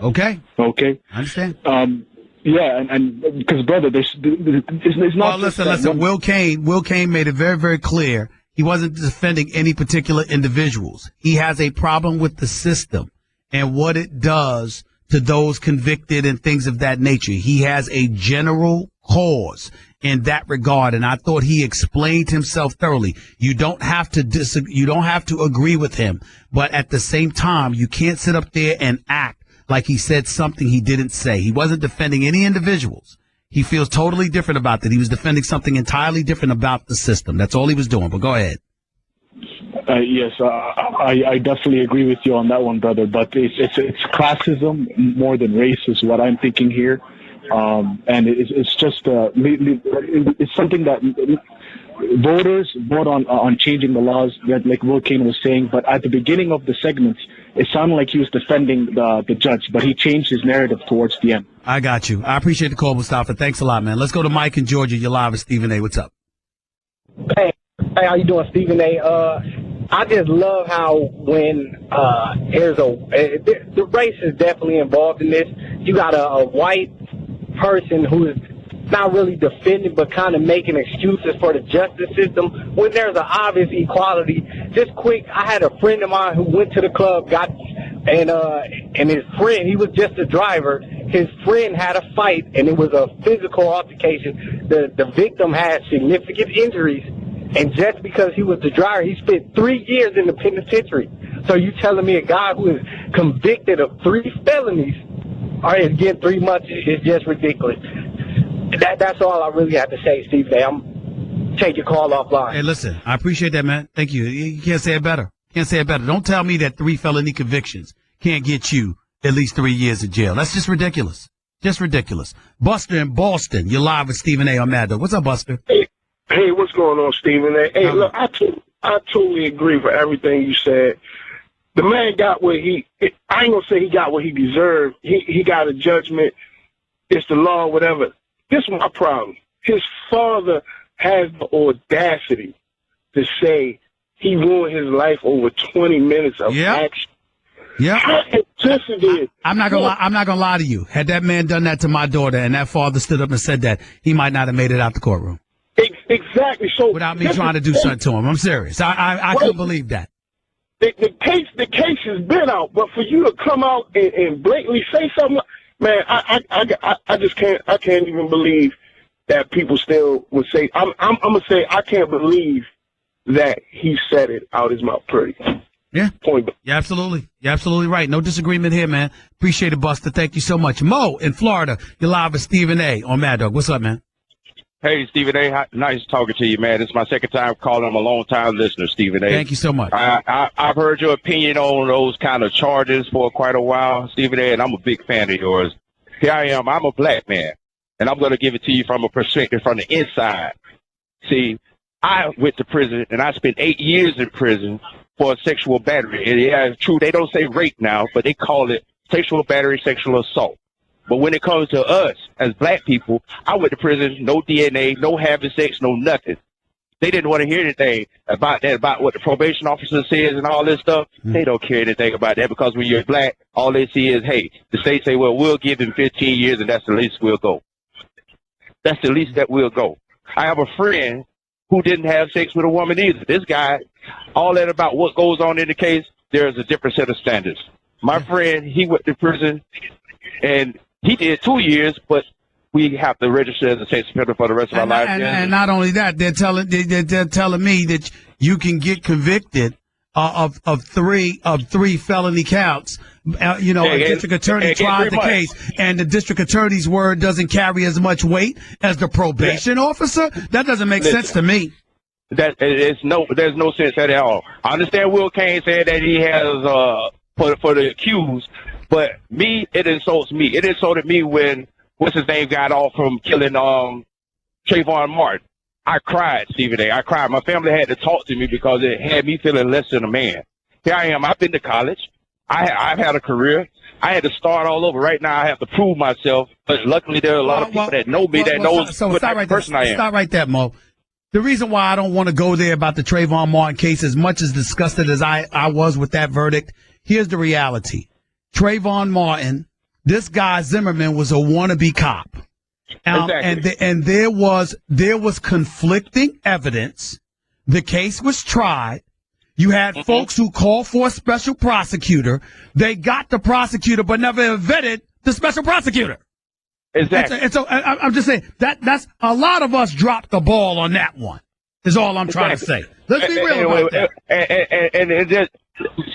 Okay. I understand. Yeah, and because brother, there's not. Well, listen. Will Cain made it very, very clear he wasn't defending any particular individuals. He has a problem with the system and what it does to those convicted and things of that nature. He has a general cause in that regard, and I thought he explained himself thoroughly. You don't have to you don't have to agree with him, but at the same time, you can't sit up there and act like he said something he didn't say. He wasn't defending any individuals. He feels totally different about that. He was defending something entirely different about the system. That's all he was doing. But go ahead. Yes, I definitely agree with you on that one, brother. But it's classism more than race is what I'm thinking here. And it's just it's something that voters vote on changing the laws, like Will Cain was saying. But at the beginning of the segment, it sounded like he was defending the judge, but he changed his narrative towards the end. I got you. I appreciate the call, Mustafa. Thanks a lot, man. Let's go to Mike in Georgia. You're live with Stephen A. What's up? Hey, how you doing, Stephen A? I just love how when the race is definitely involved in this. You got a white person who is not really defending but kind of making excuses for the justice system when there's an obvious equality. Just quick, I had a friend of mine who went to the club, and his friend, he was just a driver. His friend had a fight, and it was a physical altercation. The victim had significant injuries, and just because he was the driver, he spent 3 years in the penitentiary. So you telling me a guy who is convicted of 3 felonies is getting 3 months is just ridiculous. That's all I really have to say, Steve. I'm take your call offline. Hey, listen, I appreciate that, man. Thank you. You can't say it better. Don't tell me that 3 felony convictions can't get you at least 3 years in jail. That's just ridiculous. Just ridiculous. Buster in Boston, you're live with Stephen A. on Mad Dog. What's up, Buster? Hey, what's going on, Stephen A? Hey, look, I totally agree for everything you said. The man got what I ain't gonna say he got what he deserved. He got a judgment. It's the law, whatever. This is my problem. His father has the audacity to say he ruined his life over 20 minutes of action. Yeah. How insensitive. I'm not gonna lie to you. Had that man done that to my daughter and that father stood up and said that, he might not have made it out the courtroom. Exactly. So without me trying to do something to him. I'm serious. I couldn't believe that. The case has been out, but for you to come out and blatantly say something, man, I just can't. I can't even believe that people still would say. I'm gonna say I can't believe that he said it out his mouth. Pretty. Yeah. Point. Yeah, absolutely. You're absolutely right. No disagreement here, man. Appreciate it, Buster. Thank you so much. Mo in Florida, you're live with Stephen A. on Mad Dog. What's up, man? Hey, Stephen A. Nice talking to you, man. It's my second time calling. I'm a long-time listener, Stephen A. Thank you so much. I've heard your opinion on those kind of charges for quite a while, Stephen A., and I'm a big fan of yours. Here I am. I'm a black man, and I'm going to give it to you from a perspective from the inside. See, I went to prison, and I spent 8 years in prison for a sexual battery. And yeah, it's true. They don't say rape now, but they call it sexual battery, sexual assault. But when it comes to us as black people, I went to prison, no DNA, no having sex, no nothing. They didn't want to hear anything about that, about what the probation officer says and all this stuff. They don't care anything about that because when you're black, all they see is, hey, the state say, well, we'll give him 15 years and that's the least we'll go. That's the least that we'll go. I have a friend who didn't have sex with a woman either. This guy, all that about what goes on in the case, there's a different set of standards. My friend, he went to prison and he did 2 years, but we have to register as a sex offender for the rest of our lives. And not only that, they're telling me that you can get convicted of three felony counts. A district attorney tried the case, and the district attorney's word doesn't carry as much weight as the probation officer. That doesn't make sense to me. There's no sense at all. I understand Will Cain said that he has for the accused. But me, it insults me. It insulted me when, what's his name, got off from killing Trayvon Martin. I cried, Stephen A. I cried. My family had to talk to me because it had me feeling less than a man. Here I am. I've been to college. I've had a career. I had to start all over. Right now, I have to prove myself. But luckily, there are a lot of people that know me, that knows what type of person I am. Stop right there, Mo. The reason why I don't want to go there about the Trayvon Martin case, as much as disgusted as I was with that verdict, here's the reality. Trayvon Martin, this guy Zimmerman was a wannabe cop. Exactly. And there was conflicting evidence. The case was tried. You had folks who called for a special prosecutor. They got the prosecutor, but never vetted the special prosecutor. Exactly. And so I'm just saying that's a lot of us dropped the ball on that one. Is all I'm trying to say. Let's be real about that. And it just,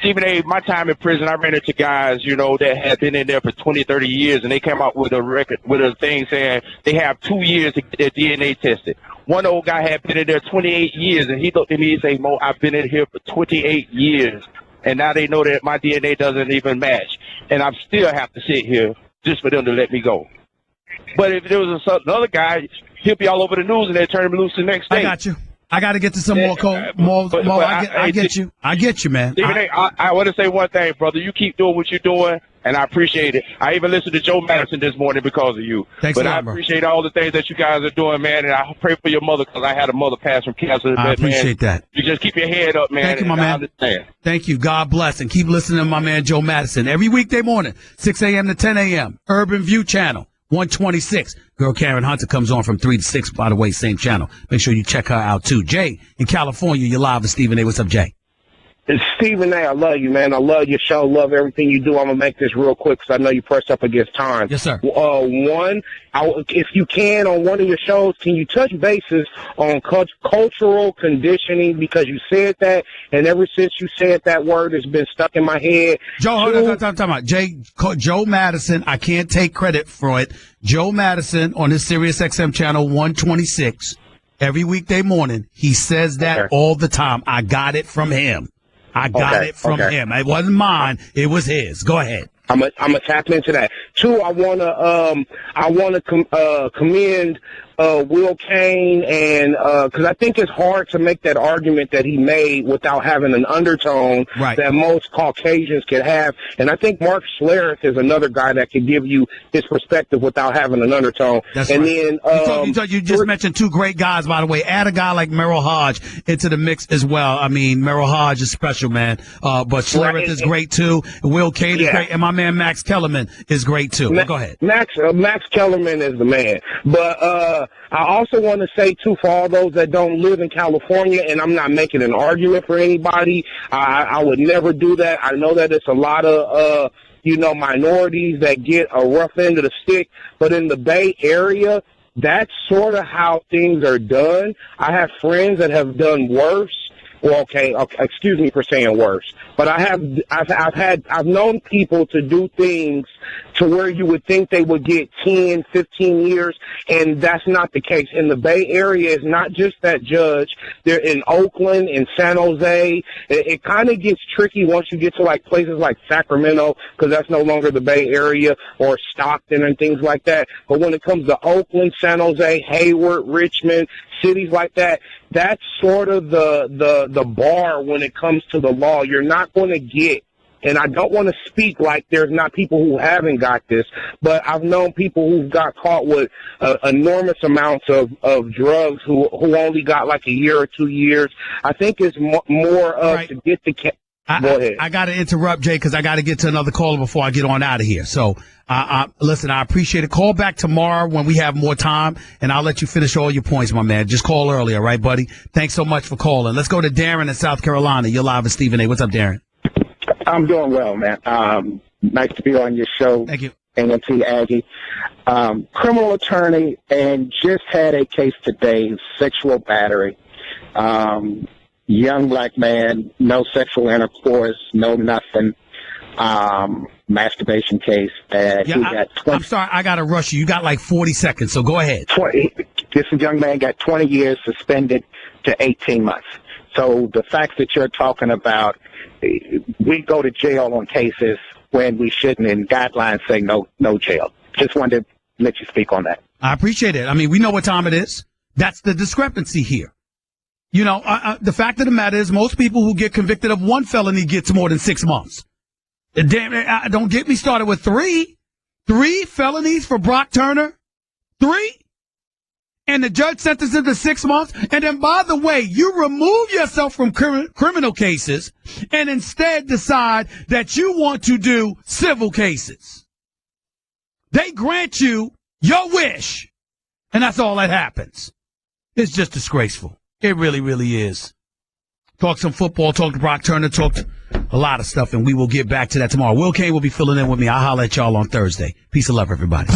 Stephen A., my time in prison, I ran into guys, that had been in there for 20, 30 years, and they came out with a record, with a thing saying they have 2 years to get their DNA tested. One old guy had been in there 28 years, and he looked at me and said, Mo, I've been in here for 28 years, and now they know that my DNA doesn't even match, and I still have to sit here just for them to let me go. But if there was another guy, he'll be all over the news, and they'll turn him loose the next day. I got you. I got to get to some more, Mo. I get you. I get you, man. Stephen A., I want to say one thing, brother. You keep doing what you're doing, and I appreciate it. I even listened to Joe Madison this morning because of you. Thanks a lot, I appreciate all the things that you guys are doing, man, and I pray for your mother because I had a mother pass from cancer. I appreciate that. You just keep your head up, man. Thank you, my man. I understand. Thank you. God bless, and keep listening to my man Joe Madison every weekday morning, 6 a.m. to 10 a.m. Urban View Channel 126. Girl Karen Hunter comes on from 3 to 6, by the way, same channel. Make sure you check her out, too. Jay, in California, you're live with Stephen A. What's up, Jay? It's Stephen A. I love you, man. I love your show. Love everything you do. I'm going to make this real quick because I know you press up against time. Yes, sir. If you can, on one of your shows, can you touch bases on cultural conditioning? Because you said that, and ever since you said that word, it's been stuck in my head. Joe, hold on, talking about Joe Madison. I can't take credit for it. Joe Madison on his Sirius XM channel 126 every weekday morning. He says that all the time. I got it from him. I got it from him. It wasn't mine. It was his. Go ahead. I'm gonna tap into that. Two, I wanna commend Will Cain, and because I think it's hard to make that argument that he made without having an undertone that most Caucasians can have. And I think Mark Schlereth is another guy that could give you his perspective without having an undertone. That's and right. Then you just mentioned two great guys, by the way. Add a guy like Merrill Hodge into the mix as well. I mean, Merrill Hodge is special, man. But Schlereth is great too. Will Cain is great, and my man Max Kellerman is great too. Go ahead. Max Kellerman is the man. But also want to say, too, for all those that don't live in California, and I'm not making an argument for anybody, I would never do that. I know that it's a lot of, minorities that get a rough end of the stick, but in the Bay Area, that's sort of how things are done. I have friends that have done worse. Well, okay, excuse me for saying worse, but I've known people to do things to where you would think they would get 10, 15 years, and that's not the case. In the Bay Area, it's not just that, Judge. They're in Oakland, in San Jose. It kind of gets tricky once you get to like places like Sacramento, because that's no longer the Bay Area, or Stockton and things like that. But when it comes to Oakland, San Jose, Hayward, Richmond, cities like that, that's sort of the bar when it comes to the law. You're not going to get, and I don't want to speak like there's not people who haven't got this, but I've known people who've got caught with enormous amounts of drugs who only got like a year or 2 years. I think it's more of right. To get the Go ahead. I got to interrupt, Jay, because I got to get to another caller before I get on out of here. So, listen, I appreciate it. Call back tomorrow when we have more time, and I'll let you finish all your points, my man. Just call early, all right, buddy? Thanks so much for calling. Let's go to Darren in South Carolina. You're live with Stephen A. What's up, Darren? I'm doing well, man. Nice to be on your show. Thank you. A&T Aggie. Criminal attorney, and just had a case today, sexual battery. Young black man, no sexual intercourse, no nothing. Masturbation case that he got 20. I'm sorry, I got to rush you. You got like 40 seconds, so go ahead. This young man got 20 years suspended to 18 months. So the facts that you're talking about, we go to jail on cases when we shouldn't, and guidelines say no jail. Just wanted to let you speak on that. I appreciate it. I mean, we know what time it is. That's the discrepancy here. You know, the fact of the matter is most people who get convicted of one felony gets more than 6 months. Damn, don't get me started with 3. 3 felonies for Brock Turner? 3? And the judge sentenced him to 6 months? And then, by the way, you remove yourself from criminal cases and instead decide that you want to do civil cases. They grant you your wish, and that's all that happens. It's just disgraceful. It really, really is. Talk some football, talk to Brock Turner, talk a lot of stuff, and we will get back to that tomorrow. Will Kane will be filling in with me. I'll holler at y'all on Thursday. Peace and love, everybody.